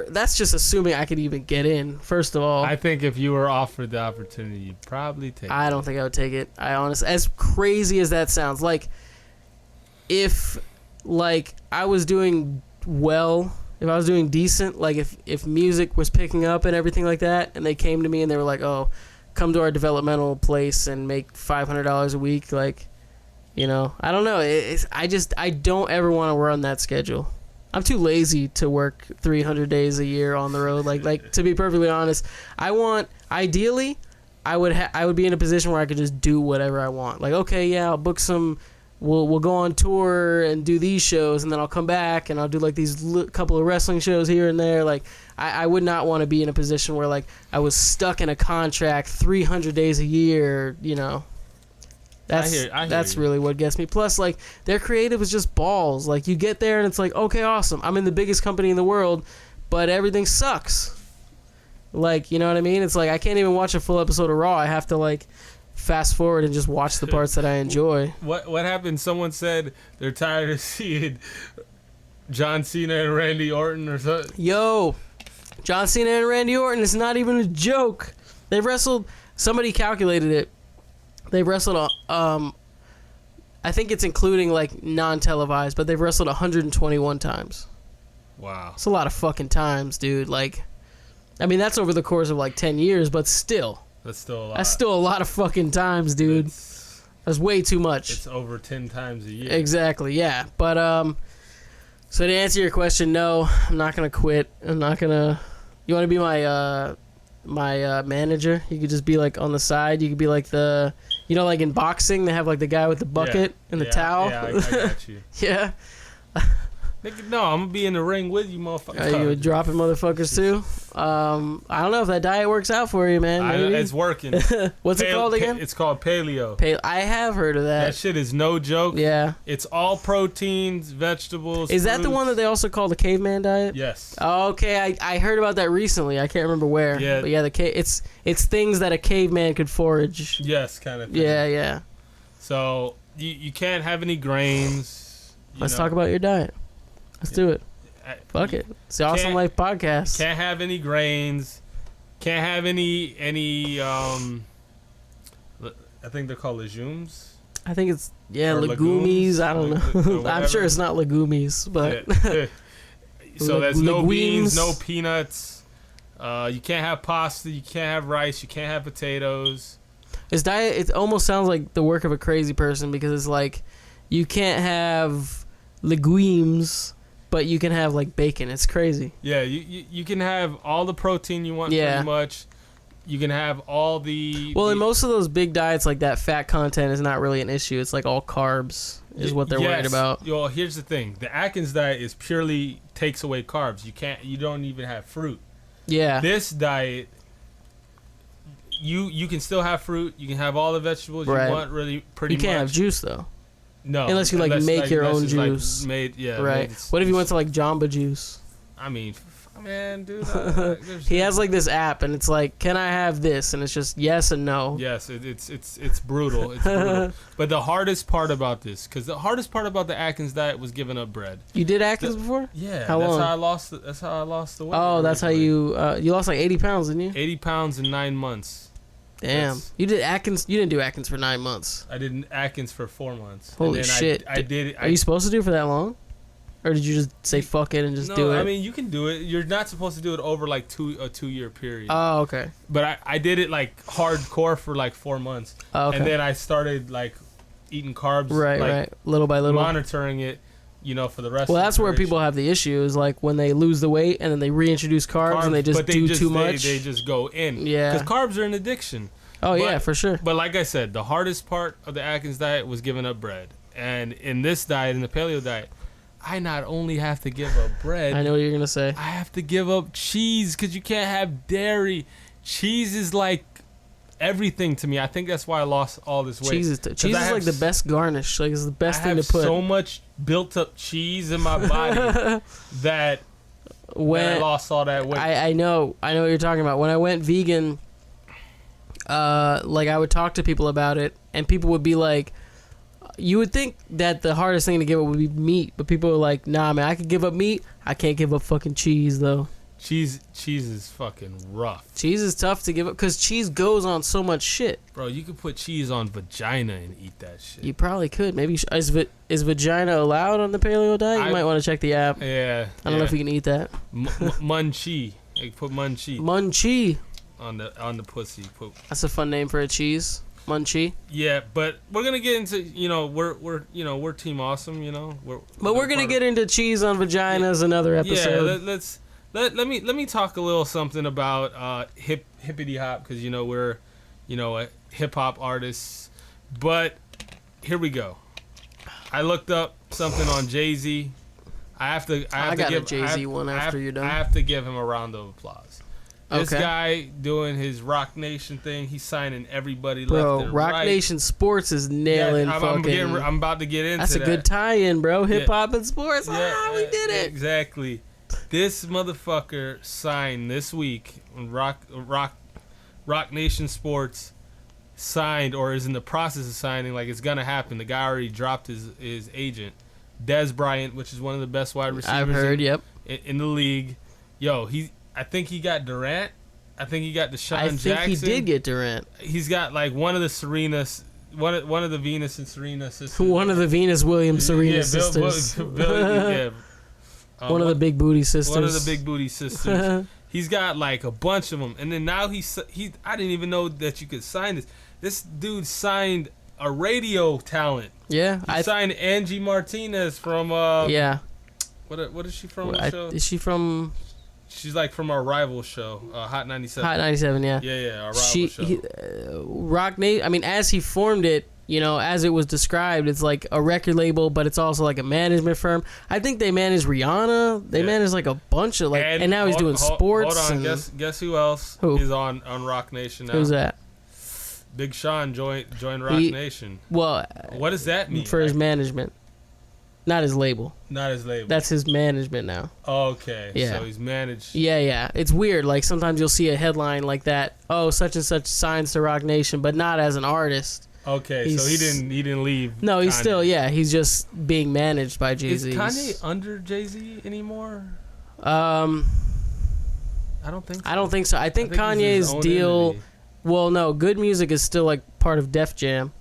that's just assuming I could even get in. First of all, I think if you were offered the opportunity, you'd probably take it. I don't think I would take it. As crazy as that sounds, like if I was doing well, if I was doing decent, like if music was picking up and everything like that, and they came to me and they were like, "Oh, come to our developmental place and make $500 a week," like, you know, I don't know. I don't ever want to run that schedule. I'm too lazy to work 300 days a year on the road. Like to be perfectly honest, ideally, I would be in a position where I could just do whatever I want. Like, okay, yeah, I'll book some. We'll go on tour and do these shows, and then I'll come back and I'll do like these couple of wrestling shows here and there. Like, I would not want to be in a position where like I was stuck in a contract 300 days a year. You know. That's really what gets me. Plus, like, their creative is just balls. Like, you get there and it's like, okay, awesome. I'm in the biggest company in the world, but everything sucks. Like, you know what I mean? It's like I can't even watch a full episode of Raw. I have to like fast forward and just watch the parts that I enjoy. What happened? Someone said they're tired of seeing John Cena and Randy Orton or something. Yo, John Cena and Randy Orton is not even a joke. They wrestled. Somebody calculated it. They've wrestled, I think it's including, like, non-televised, but they've wrestled 121 times. Wow. It's a lot of fucking times, dude. Like, I mean, that's over the course of, like, 10 years, but still. That's still a lot. That's still a lot of fucking times, dude. That's way too much. It's over 10 times a year. Exactly, yeah. But, so to answer your question, no, I'm not going to quit. I'm not going to... You want to be my manager? You could just be, like, on the side. You could be, like, the... You know, like in boxing, they have like the guy with the bucket and the towel. Yeah, I got you. Yeah. Nigga, no, I'm gonna be in the ring with you, motherfucker. You dropping motherfuckers too? I don't know if that diet works out for you, man. Maybe. It's working. What's it called again? It's called paleo. I have heard of that. That shit is no joke. Yeah. It's all proteins, vegetables. Is that the one that they also call the caveman diet? Yes. Oh, okay, I heard about that recently. I can't remember where. Yeah. But yeah, it's things that a caveman could forage. Yes, kind of thing. Yeah. So you can't have any grains. Let's talk about your diet. Let's do it. Fuck it. It's the Awesome Life Podcast. Can't have any grains. Can't have any I think they're called legumes. I think it's legumes. I don't know. I'm sure it's not legumes, but yeah. So there's no legumes. beans, no peanuts. You can't have pasta. You can't have rice. You can't have potatoes. His diet, it almost sounds like the work of a crazy person because it's like you can't have legumes, but you can have like bacon. It's crazy. Yeah, you can have all the protein you want pretty much. You can have all the... Well, in most of those big diets like that, fat content is not really an issue. It's like all carbs is what they're worried about. Well, here's the thing. The Atkins diet is purely takes away carbs. You don't even have fruit. Yeah. This diet, you can still have fruit. You can have all the vegetables you want, really, pretty much. You can't have juice, though. No. Unless you make your own juice. Right. What if you went to like Jamba Juice? I mean, man, dude. He has like this app, and it's like, can I have this? And it's just yes and no. Yes, it's brutal. It's brutal. But the hardest part about this, because the hardest part about the Atkins diet was giving up bread. You did Atkins before? Yeah. How long? That's how I lost the weight. Oh, that's how you lost like 80 pounds, didn't you? 80 pounds in 9 months. Damn. You did Atkins. You didn't do Atkins for 9 months. I did Atkins for 4 months. Holy shit! I did it. Are you supposed to do it for that long? Or did you just say fuck it and just do it? No, I mean, you can do it. You're not supposed to do it over like a 2-year period. Oh, okay. But I did it like hardcore for like 4 months. Oh, okay. And then I started like eating carbs. Right. Little by little. Monitoring it, for the rest of the that's where people have the issue is like when they lose the weight and then they reintroduce carbs and they just do too much. They just go in. Yeah. Because carbs are an addiction. Oh, yeah, for sure. But like I said, the hardest part of the Atkins diet was giving up bread. And in this diet, in the paleo diet, I not only have to give up bread. I know what you're going to say. I have to give up cheese because you can't have dairy. Cheese is like everything to me. I think that's why I lost all this weight. Cheese is like the best garnish. Like, it's the best thing to put. I have so much built up cheese in my body that I lost all that weight. I know what you're talking about. When I went vegan... like I would talk to people about it and people would be like you would think that the hardest thing to give up would be meat, but people are like, nah, man, I could give up meat. I can't give up fucking cheese, though. Cheese is fucking rough. Cheese is tough to give up because cheese goes on so much shit. Bro, you could put cheese on vagina and eat that shit. You probably could. Maybe is vagina allowed on the paleo diet? You might want to check the app. Yeah. I don't know if you can eat that. Munchie. You put munchie. Munchie. On the pussy. That's a fun name for a cheese. Munchie. Yeah, but we're gonna get into we're Team Awesome, We're gonna get into cheese on vaginas another episode. Yeah, let me talk a little something about hippity hop because we're a hip hop artists, but here we go. I looked up something on Jay-Z. I got a Jay-Z one after you're done. I have to give him a round of applause. This guy doing his Rock Nation thing, he's signing everybody left and right. Rock Nation Sports is nailing I'm about to get into that. That's a good tie-in, bro. Hip-hop and sports. We did it. Exactly. This motherfucker signed this week. Rock Nation Sports signed or is in the process of signing, like it's going to happen. The guy already dropped his agent. Des Bryant, which is one of the best wide receivers I've heard, in the league. Yo, I think he got Durant. I think he got Deshaun Jackson. I think he did get Durant. He's got like one of the Venus and Serena sisters. One of the Venus Williams Serena sisters. One of the big booty sisters. One of the big booty sisters. He's got like a bunch of them, and then now he. I didn't even know that you could sign this. This dude signed a radio talent. Yeah, he signed Angie Martinez from. Yeah. What is she from? What show? Is she from? She's like from our rival show, Hot 97. Hot 97, yeah. Yeah, our rival show. Rock Nation. I mean, as he formed it, as it was described, it's like a record label, but it's also like a management firm. I think they manage Rihanna. They manage like a bunch of and now he's doing sports. Hold on, guess who else is on Rock Nation now? Who's that? Big Sean joined Rock Nation. Well, what does that mean? For his management. Not his label. Not his label. That's his management now. Okay. Yeah. So he's managed. Yeah. It's weird. Like sometimes you'll see a headline like that. Oh, such and such signs to Rock Nation, but not as an artist. Okay, so he didn't leave. No, he's Kanye. He's just being managed by Jay-Z. Is Kanye under Jay-Z anymore? I don't think so. I think Kanye's deal. Entity. Well, no, Good Music is still like part of Def Jam,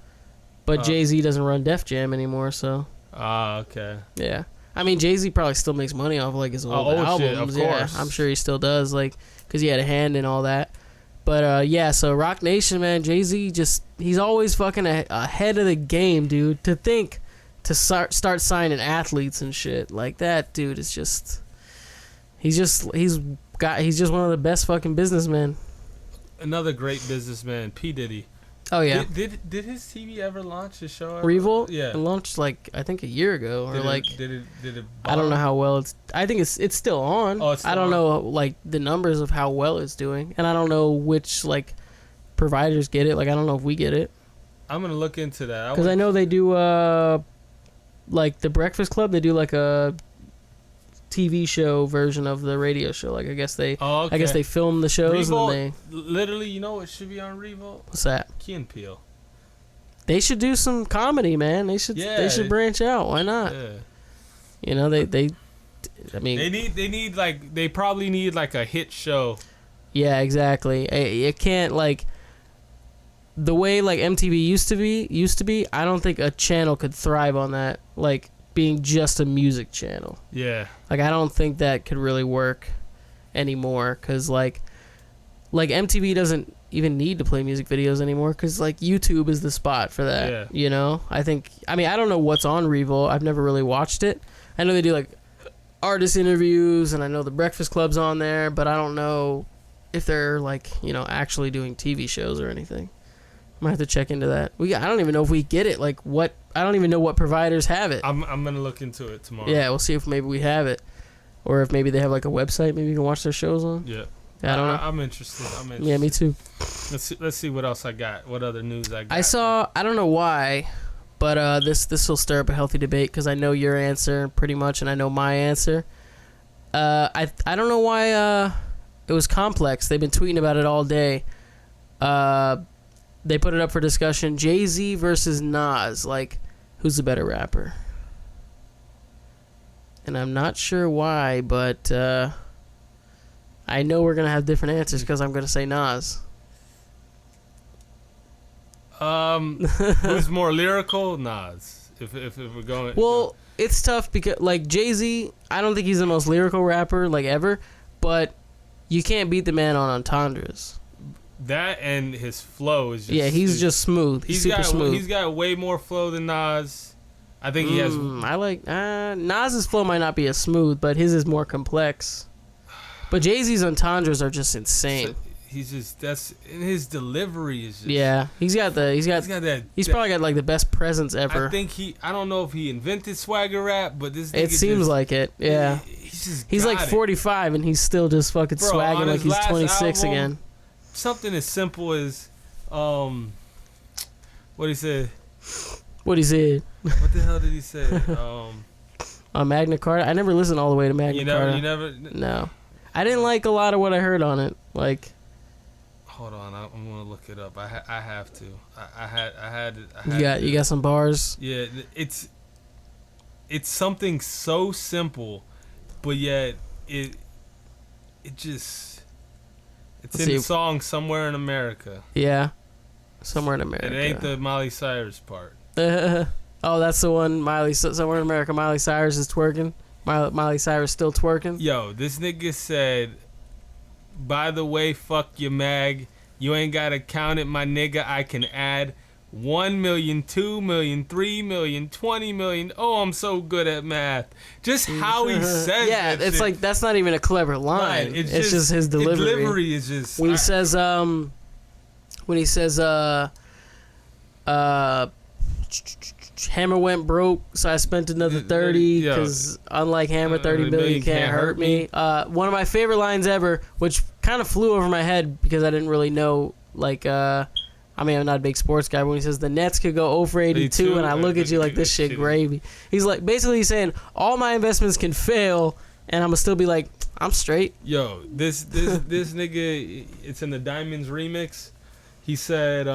but Jay-Z doesn't run Def Jam anymore. So. Okay. Yeah. I mean, Jay-Z probably still makes money off like his old albums. Shit, of course. Yeah, I'm sure he still does, like, because he had a hand in all that. But so Rock Nation, man, Jay-Z he's always fucking ahead of the game, dude. To think to start signing athletes and shit like that, dude, is just he's just one of the best fucking businessmen. Another great businessman, P. Diddy. Oh yeah. Did his TV ever launch his show? Revolt? Yeah. It launched like I think a year ago or did it I don't know how well it's. I think it's still on. Oh, it's still I don't know like the numbers of how well it's doing, and I don't know which like providers get it. Like I don't know if we get it. I'm gonna look into that because I know they do like the Breakfast Club. They do like a TV show version of the radio show. Like I guess they film the shows Revolt, and then literally, what should be on Revolt? What's that? Key and Peele. They should do some comedy, man. They should branch out. Why not? Yeah. I mean they probably need like a hit show. Yeah, exactly. It can't like the way like MTV used to be. I don't think a channel could thrive on that. Like being just a music channel. Yeah. Like I don't think that could really work anymore cuz like MTV doesn't even need to play music videos anymore cuz like YouTube is the spot for that. Yeah. I don't know what's on Revolt. I've never really watched it. I know they do like artist interviews and I know the Breakfast Club's on there, but I don't know if they're like, actually doing TV shows or anything. I might have to check into that. I don't even know if we get it. Like what? I don't even know what providers have it. I'm gonna look into it tomorrow. Yeah, we'll see if maybe we have it, or if maybe they have like a website. Maybe you can watch their shows on. Yeah. I don't know. I'm interested. Yeah, me too. Let's see what else I got. What other news I got? I saw. I don't know why, but this will stir up a healthy debate because I know your answer pretty much, and I know my answer. I don't know why. It was Complex. They've been tweeting about it all day. They put it up for discussion. Jay-Z versus Nas. Like, Who's the better rapper? And I'm not sure why, but I know we're gonna have different answers because I'm gonna say Nas. Who's more lyrical? Nas. If we're going. Well, it's tough because like Jay-Z, I don't think he's the most lyrical rapper like ever, but you can't beat the man on entendres. That and his flow is just... he's just smooth. He's super smooth. He's got way more flow than Nas. I think he has... I like... Nas's flow might not be as smooth, but his is more complex. But Jay-Z's entendres are just insane. He's just... That's... And his delivery is just... Yeah. He's got that... He's probably got like the best presence ever. I think I don't know if he invented swagger rap, but this nigga It seems like it. Yeah. He's like 45 and he's still just fucking swagging like he's 26 album, again. Something as simple as... what he said... What he said? What the hell did he say? On Magna Carta? I never listened all the way to Magna Carta. You never? No. I didn't like a lot of what I heard on it. Like... Hold on, I'm gonna look it up. I have to. I had. You got some bars? Yeah, it's something so simple, but yet it just... It's in the song Somewhere in America. Yeah. Somewhere in America. It ain't the Miley Cyrus part. Oh, that's the one. Somewhere in America, Miley Cyrus is twerking. Miley Cyrus still twerking. Yo, this nigga said, by the way, fuck your mag. You ain't gotta count it, my nigga. I can add 1 million, 2 million, 3 million, 20 million. Oh, I'm so good at math. Just how he says yeah, it's shit. Like that's not even a clever line. Right, it's just his delivery. His delivery is just... When he says, Hammer went broke, so I spent another 30 because unlike Hammer, 30 billion can't hurt me. One of my favorite lines ever, which kind of flew over my head because I didn't really know, like, I mean, I'm not a big sports guy, but when he says the Nets could go 0 for 82, and I look at you like this shit gravy. He's like, basically saying all my investments can fail, and I'm gonna still be like, I'm straight. Yo, this nigga, it's in the Diamonds remix. He said,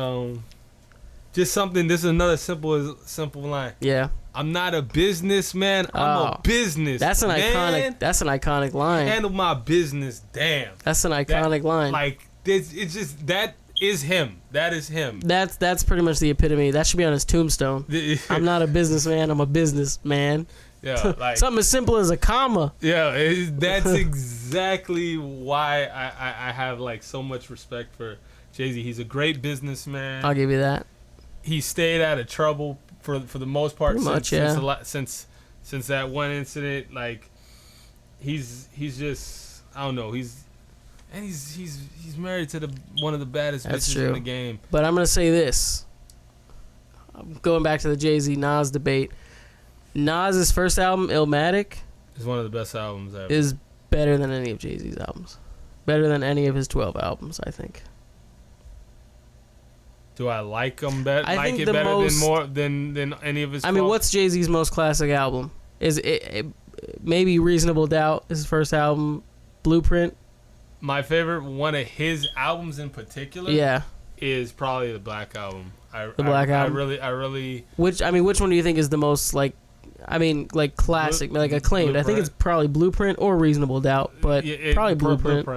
just something. This is another simple line. Yeah. I'm not a businessman. I'm a business. That's an iconic. That's an iconic line. Handle my business. Damn. That's an iconic line. Like it's just that is him. That is him. That's pretty much the epitome. That should be on his tombstone. I'm not a businessman. I'm a businessman. Yeah, like something as simple as a comma. Yeah, that's exactly why I have like so much respect for Jay-Z. He's a great businessman. I'll give you that. He stayed out of trouble for the most part since that one incident. Like he's just, I don't know, he's married to one of the baddest bitches in the game. But I'm gonna say this. Going back to the Jay-Z Nas debate, Nas's first album, Illmatic, is one of the best albums ever. Is better than any of Jay-Z's albums. Better than any of his 12 albums, I think. Do I like him better? Like it better than any of his? I mean, what's Jay-Z's most classic album? Is it maybe Reasonable Doubt? His first album, Blueprint. My favorite one of his albums in particular, is probably the Black Album. The Black Album. I really. Which one do you think is the most classic, like acclaimed? Blueprint. I think it's probably Blueprint or Reasonable Doubt, but probably Blueprint.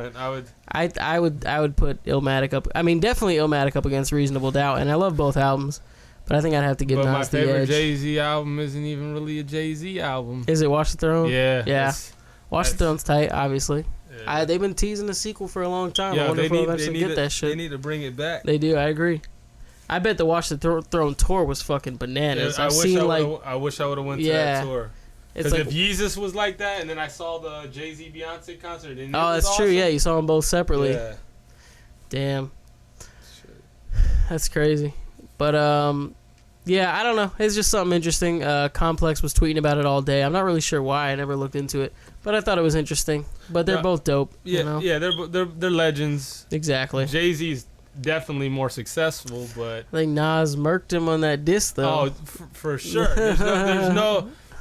I would put Illmatic up. I mean, definitely Illmatic up against Reasonable Doubt, and I love both albums, but I think I'd have to give Nas the edge. My favorite Jay-Z album isn't even really a Jay-Z album. Is it Watch the Throne? Yeah. Watch the Throne's tight, obviously. Yeah. They've been teasing a sequel for a long time. Yeah, I wonder if we'll eventually get that shit. They need to bring it back. They do. I agree. I bet the Watch the Throne tour was fucking bananas. Yeah, I wish I would have went to that tour. Because if Yeezus was like that, and then I saw the Jay-Z Beyonce concert, and that's awesome. true. Yeah, you saw them both separately. Yeah. Damn. That's crazy. But yeah, I don't know. It's just something interesting. Complex was tweeting about it all day. I'm not really sure why. I never looked into it, but I thought it was interesting. But they're both dope. Yeah, you know? Yeah, they're legends. Exactly. Jay-Z's definitely more successful, but I think Nas murked him on that diss though. Oh, for sure.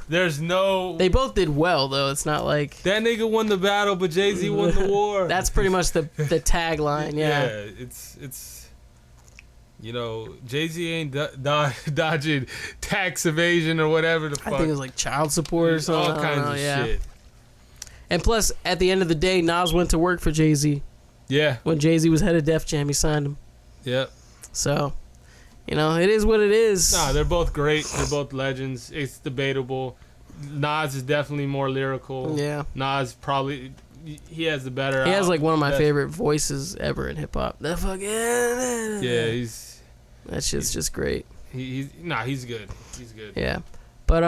There's no. They both did well though. It's not like that nigga won the battle, but Jay-Z won the war. That's pretty much the tagline. Yeah. Yeah. It's. You know, Jay-Z ain't dodging tax evasion or whatever the fuck. I think it was like child support or something. All kinds of shit. And plus, at the end of the day, Nas went to work for Jay-Z. Yeah. When Jay-Z was head of Def Jam, he signed him. Yep. So, you know, it is what it is. Nah, they're both great. They're both legends. It's debatable. Nas is definitely more lyrical. Yeah. Nas probably... He has the better... He has like one of my favorite voices ever in hip-hop. The fucking... Yeah, he's... That shit's just great. He's good. He's good. Yeah. But,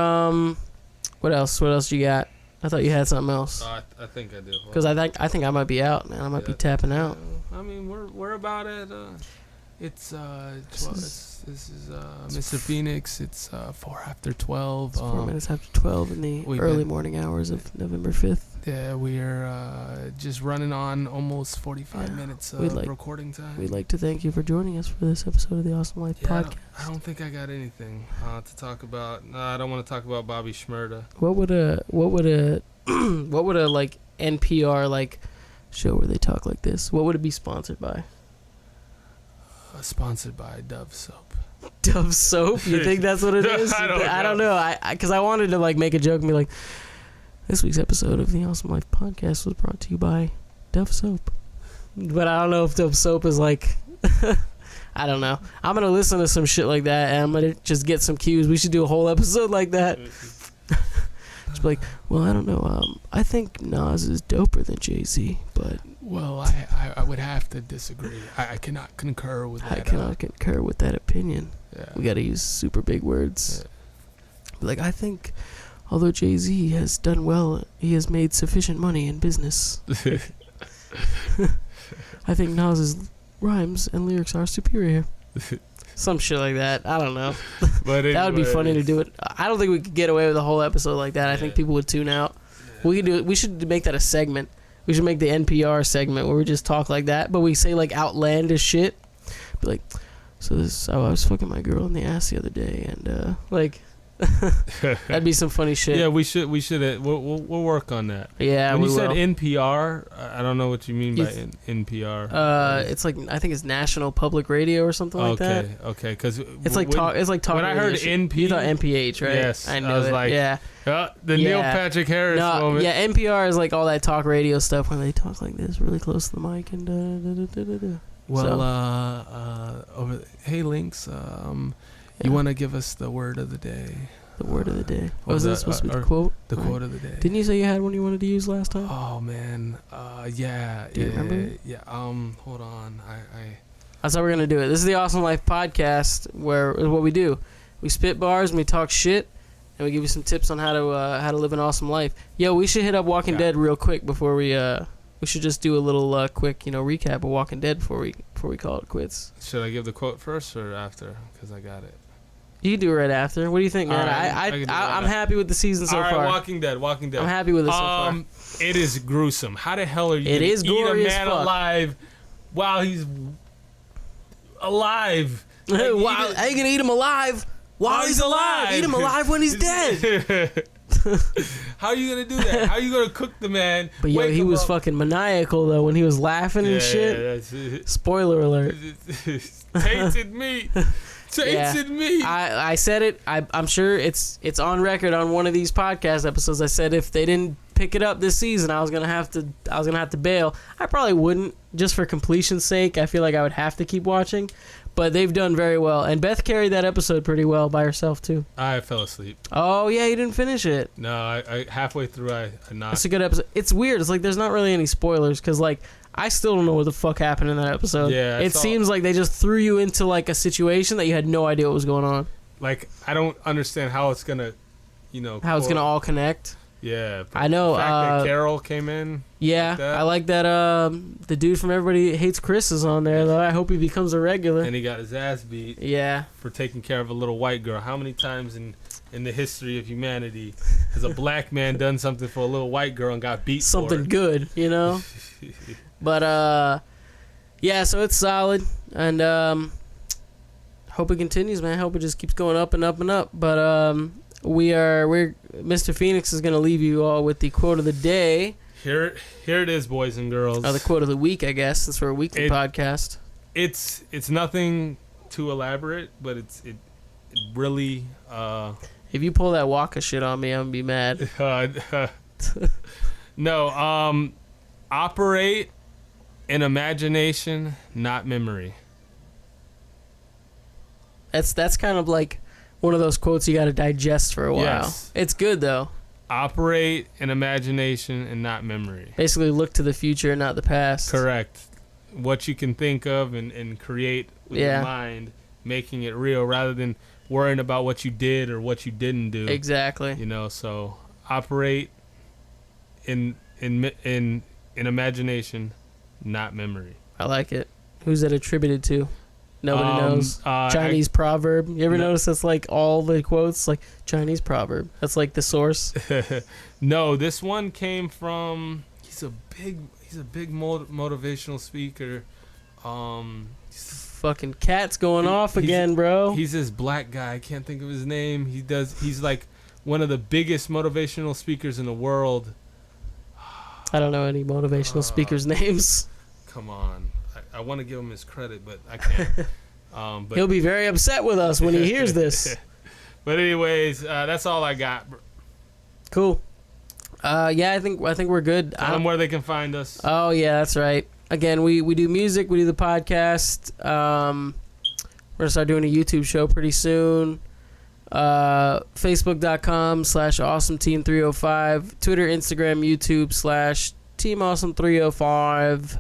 what else? What else you got? I thought you had something else. I think I do. Because I think I might be out, man. I might be tapping out. I mean, we're about at... This is Mr. Phoenix. It's 4 after 12. It's 4 minutes after 12 in the early morning hours of November 5th. Yeah, we are just running on almost 45 minutes of recording time. We'd like to thank you for joining us for this episode of the Awesome Life podcast. I don't think I got anything to talk about. No, I don't want to talk about Bobby Shmurda. What would a like NPR like show where they talk like this? What would it be sponsored by? Sponsored by Dove soap. Dove soap? You think that's what it is? I don't know. Because I wanted to like make a joke and be like, this week's episode of the Awesome Life podcast was brought to you by Dove soap. But I don't know if Dove soap is like... I don't know. I'm going to listen to some shit like that and I'm going to just get some cues. We should do a whole episode like that. Just be like, well, I don't know. I think Nas is doper than Jay-Z, but... Well, I would have to disagree. I cannot concur with that. I cannot concur with that opinion. Yeah. We got to use super big words. Yeah. Like, I think, although Jay-Z has done well, he has made sufficient money in business. I think Nas's rhymes and lyrics are superior. Some shit like that. I don't know. But that would be funny to do it. I don't think we could get away with a whole episode like that. I think people would tune out. Yeah. We could do it. We should make that a segment. We should make the NPR segment where we just talk like that, but we say like outlandish shit. Be like, I was fucking my girl in the ass the other day, and like, that'd be some funny shit. Yeah, we should. We'll work on that. Yeah, when you said NPR, I don't know what you mean by NPR. It's like I think it's National Public Radio or something like that. Okay, because it's like talk. It's like talk. When I heard NP, you thought NPH, right? Yes, I was it. Like, yeah. Neil Patrick Harris moment. Yeah, NPR is like all that talk radio stuff when they talk like this, really close to the mic and da-da-da-da-da-da. Well, hey Lynx, you want to give us the word of the day? The word of the day. Was this supposed to be the quote? The quote of the day. Didn't you say you had one you wanted to use last time? Oh man, yeah. Do you remember? Yeah. Hold on. That's how we're gonna do it. This is the Awesome Life podcast, where what we do, we spit bars and we talk shit, and we give you some tips on how to live an awesome life. Yo, we should hit up Walking Dead real quick before we should just do a little quick recap of Walking Dead before we call it quits. Should I give the quote first or after? Because I got it. You can do it right after. What do you think, man? Right, I'm happy with the season so far. Walking Dead. I'm happy with it so far. It is gruesome. How the hell are you going to eat a man alive while he's alive? Like, how are you going to eat him alive while he's alive? Eat him alive when he's dead. How are you going to do that? How are you going to cook the man? But yo, he was fucking maniacal, though, when he was laughing and shit. Yeah, that's it. Spoiler alert. Tainted meat. Me. I said it. I'm sure it's on record on one of these podcast episodes. I said if they didn't pick it up this season, I was gonna have to bail. I probably wouldn't, just for completion's sake. I feel like I would have to keep watching, but they've done very well. And Beth carried that episode pretty well by herself too. I fell asleep. Oh yeah, you didn't finish it. No, I halfway through I knocked. It's a good episode. It's weird. It's like there's not really any spoilers because like. I still don't know what the fuck happened in that episode. Yeah, it seems like they just threw you into like a situation that you had no idea what was going on. Like I don't understand how it's gonna, how it's gonna all connect. Yeah, I know. The fact that Carol came in. Yeah, like that. I like that. The dude from Everybody Hates Chris is on there though. I hope he becomes a regular. And he got his ass beat. Yeah. For taking care of a little white girl. How many times in the history of humanity has a black man done something for a little white girl and got beat? Something good, But yeah, so it's solid, and hope it continues, man. Hope it just keeps going up and up and up. But we're Mr. Phoenix is gonna leave you all with the quote of the day. Here it is, boys and girls. The quote of the week, I guess, since we're a weekly podcast. It's nothing too elaborate, but it really. If you pull that Waka shit on me, I'm gonna be mad. No, operate in imagination, not memory. That's kind of like one of those quotes you got to digest for a while. Yes. It's good though. Operate in imagination and not memory. Basically, look to the future, not the past. Correct. What you can think of and create with your mind, making it real rather than worrying about what you did or what you didn't do. Exactly. You know, so operate in imagination, not memory. I like it. Who's that attributed to? Nobody knows. Chinese proverb. You ever notice that's like all the quotes like Chinese proverb? That's like the source. No, this one came from. He's a big motivational speaker. Fucking cat's going off again, bro. He's this black guy. I can't think of his name. He's like one of the biggest motivational speakers in the world. I don't know any motivational speakers' names. Come on. I want to give him his credit, but I can't. But he'll be very upset with us when he hears this. But anyways, that's all I got. Cool. Yeah, I think we're good. Tell them where they can find us. Oh yeah, that's right. Again, we do music, we do the podcast. We're gonna start doing a YouTube show pretty soon. Facebook.com/AwesomeTeam305, Twitter, Instagram, YouTube /TeamAwesome305.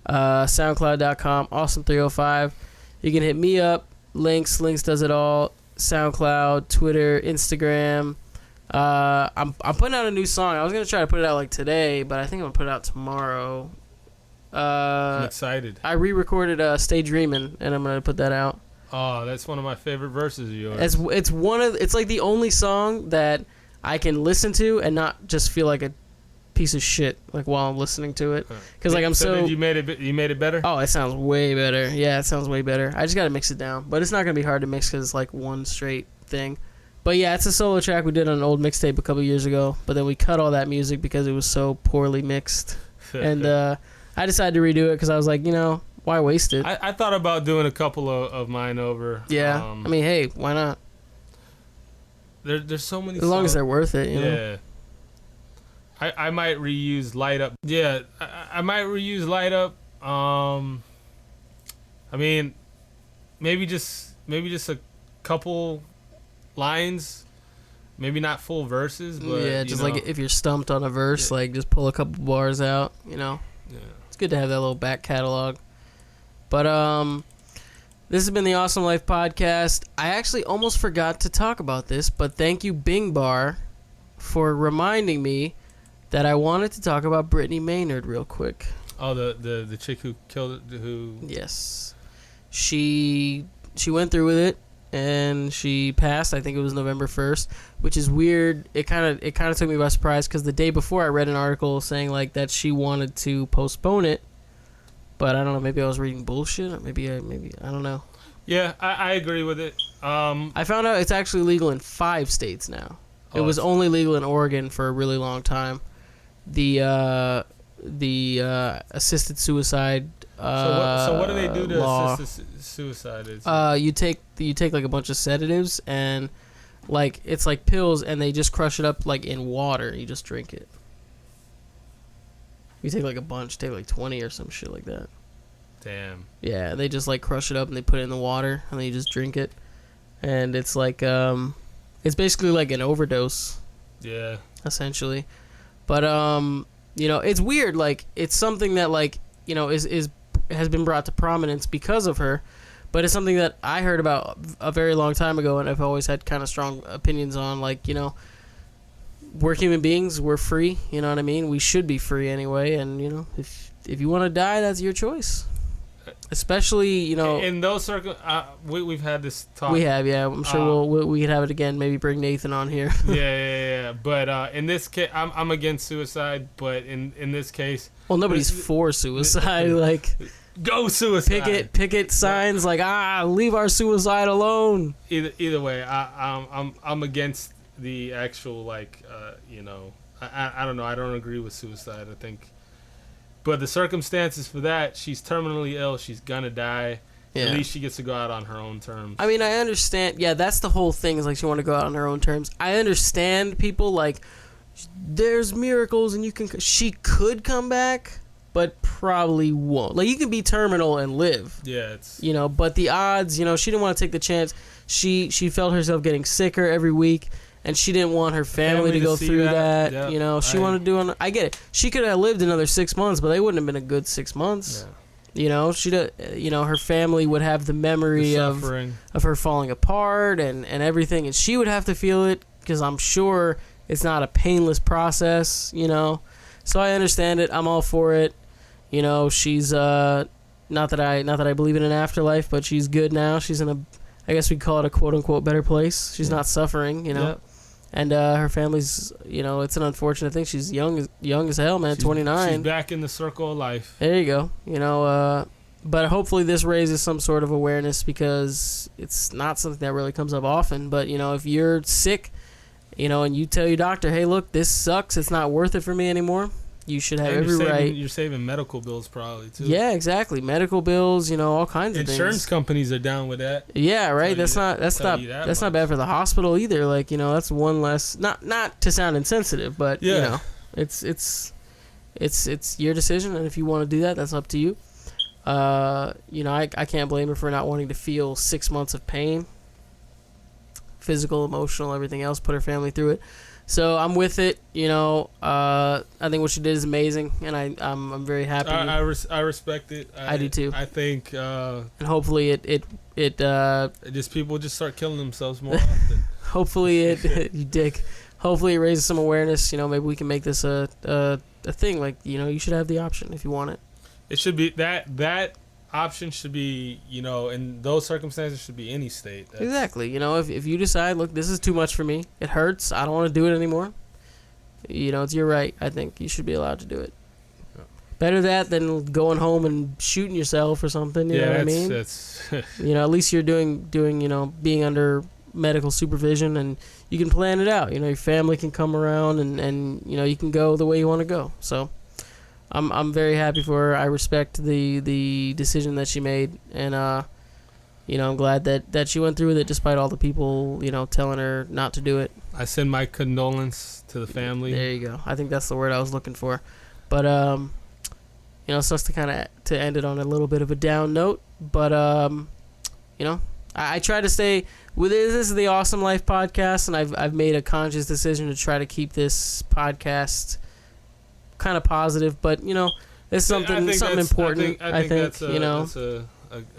SoundCloud.com Awesome305. You can hit me up. Lynx does it all. SoundCloud, Twitter, Instagram. I'm putting out a new song. I was gonna try to put it out like today, but I think I'm gonna put it out tomorrow. I'm excited. I re-recorded "Stay Dreamin'" and I'm gonna put that out. Oh, that's one of my favorite verses of yours. It's like the only song that I can listen to and not just feel like a piece of shit like while I'm listening to it, because like you made it better. Oh, it sounds way better. Yeah, it sounds way better. I just gotta mix it down, but it's not gonna be hard to mix because it's like one straight thing. But yeah, it's a solo track we did on an old mixtape a couple years ago, but then we cut all that music because it was so poorly mixed. And I decided to redo it because I was like, why waste it? I thought about doing a couple of mine over. Yeah, I mean, hey, why not? There's so many as long as they're worth it, you know? Yeah. I might reuse Light Up. Yeah, I might reuse Light Up. I mean, maybe just a couple lines, maybe not full verses, but yeah, just like if you're stumped on a verse, like just pull a couple bars out. Yeah, it's good to have that little back catalog. But this has been the Awesome Life Podcast. I actually almost forgot to talk about this, but thank you, Bing Bar, for reminding me that I wanted to talk about Brittany Maynard real quick. Oh, the chick who killed it, who... Yes. She went through with it, and she passed. I think it was November 1st, which is weird. It kind of took me by surprise, because the day before I read an article saying like that she wanted to postpone it, but I don't know, maybe I was reading bullshit, or maybe I don't know. Yeah, I agree with it. I found out it's actually legal in 5 states now. It was only legal in Oregon for a really long time. The assisted suicide. So what do they do to law. assist suicide? You take like a bunch of sedatives and like it's like pills, and they just crush it up like in water. You just drink it. You take like a bunch, take like 20 or some shit like that. Damn. Yeah, they just like crush it up and they put it in the water and then you just drink it, and it's like it's basically like an overdose. Yeah. Essentially. But it's weird. Like it's something that like is has been brought to prominence because of her, but it's something that I heard about a very long time ago, and I've always had kind of strong opinions on. Like we're human beings, we're free. You know what I mean? We should be free anyway, and if you want to die, that's your choice. Especially in those we've had this talk. We have, yeah. I'm sure we could have it again. Maybe bring Nathan on here. yeah. But in this case, I'm against suicide. But in this case, well, nobody's for suicide. Like, go suicide. Picket signs like leave our suicide alone. Either way, I'm against the actual I don't know. I don't agree with suicide. I think. But the circumstances for that, she's terminally ill. She's gonna die, At least she gets to go out on her own terms. I mean, I understand. Yeah, that's the whole thing. Is like she want to go out on her own terms. I understand people like there's miracles and she could come back, but probably won't. Like you can be terminal and live. Yeah, it's but the odds. She didn't want to take the chance. She felt herself getting sicker every week. And she didn't want her family to go through that. Yep. She wanted to do it. I get it. She could have lived another 6 months, but they wouldn't have been a good 6 months. Yeah. Her family would have the memory of her falling apart and everything, and she would have to feel it because I'm sure it's not a painless process. So I understand it. I'm all for it. She's not that I believe in an afterlife, but she's good now. She's in I guess we'd call it a quote unquote better place. She's not suffering. Yep. And her family's, it's an unfortunate thing. She's young as hell, man. 29. She's back in the circle of life. There you go. But hopefully this raises some sort of awareness because it's not something that really comes up often. But if you're sick, and you tell your doctor, hey, look, this sucks. It's not worth it for me anymore. You should have every right. You're saving medical bills probably too. Yeah, exactly. Medical bills, all kinds of things. Insurance companies are down with that. Yeah, right. That's not bad for the hospital either. Like, that's one less. Not to sound insensitive, but it's your decision, and if you want to do that, that's up to you. I can't blame her for not wanting to feel 6 months of pain, physical, emotional, everything else. Put her family through it. So I'm with it, I think what she did is amazing, and I'm very happy. I respect it. I do too. I think, and hopefully it just people just start killing themselves more often. Hopefully you dick. Hopefully it raises some awareness. Maybe we can make this a thing. Like you should have the option if you want it. It should be that option should be, in those circumstances, should be any state. Exactly. If you decide, look, this is too much for me. It hurts. I don't want to do it anymore. It's your right. I think you should be allowed to do it. Yeah. Better that than going home and shooting yourself or something. You know what I mean? That's at least you're doing being under medical supervision, and you can plan it out. Your family can come around, and you can go the way you want to go. So I'm very happy for her. I respect the decision that she made, and I'm glad that she went through with it despite all the people telling her not to do it. I send my condolence to the family. There you go. I think that's the word I was looking for. But it sucks to end it on a little bit of a down note. But I try to stay with it. This is the Awesome Life podcast, and I've made a conscious decision to try to keep this podcast kind of positive, but it's something important. I think that's a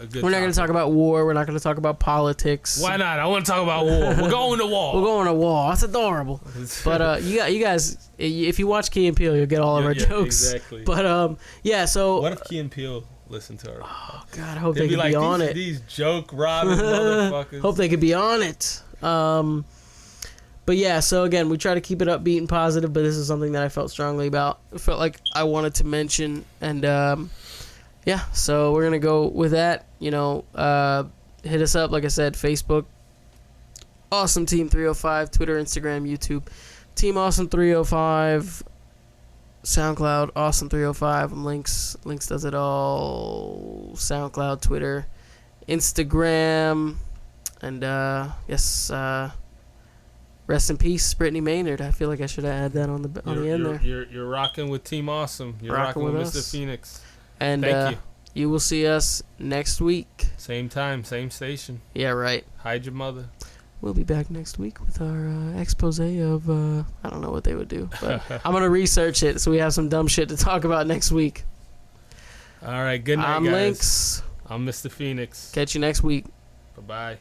good we're not going to talk about war. We're not going to talk about politics. Why not? I want to talk about war. We're going to war. We're going to war. That's adorable. But you guys, if you watch Key and Peele, you'll get all of our jokes. Exactly. But So what if Key and Peele listen to her? Oh God, I hope they could be on it. These joke robbing motherfuckers. Hope they could be on it. But yeah, so again, we try to keep it upbeat and positive, but this is something that I felt strongly about. I felt like I wanted to mention, and so we're gonna go with that. Hit us up, like I said, Facebook, Awesome Team 305, Twitter, Instagram, YouTube, Team Awesome 305, SoundCloud, Awesome 305. I'm Lynx. Lynx does it all. SoundCloud, Twitter, Instagram, and yes. Rest in peace, Brittany Maynard. I feel like I should have added that on the end there. You're rocking with Team Awesome. You're rocking with Mr. Phoenix. And thank you. You will see us next week. Same time, same station. Yeah, right. Hide your mother. We'll be back next week with our expose of, I don't know what they would do. But I'm going to research it so we have some dumb shit to talk about next week. All right, good night, guys. I'm Lynx. I'm Mr. Phoenix. Catch you next week. Bye-bye.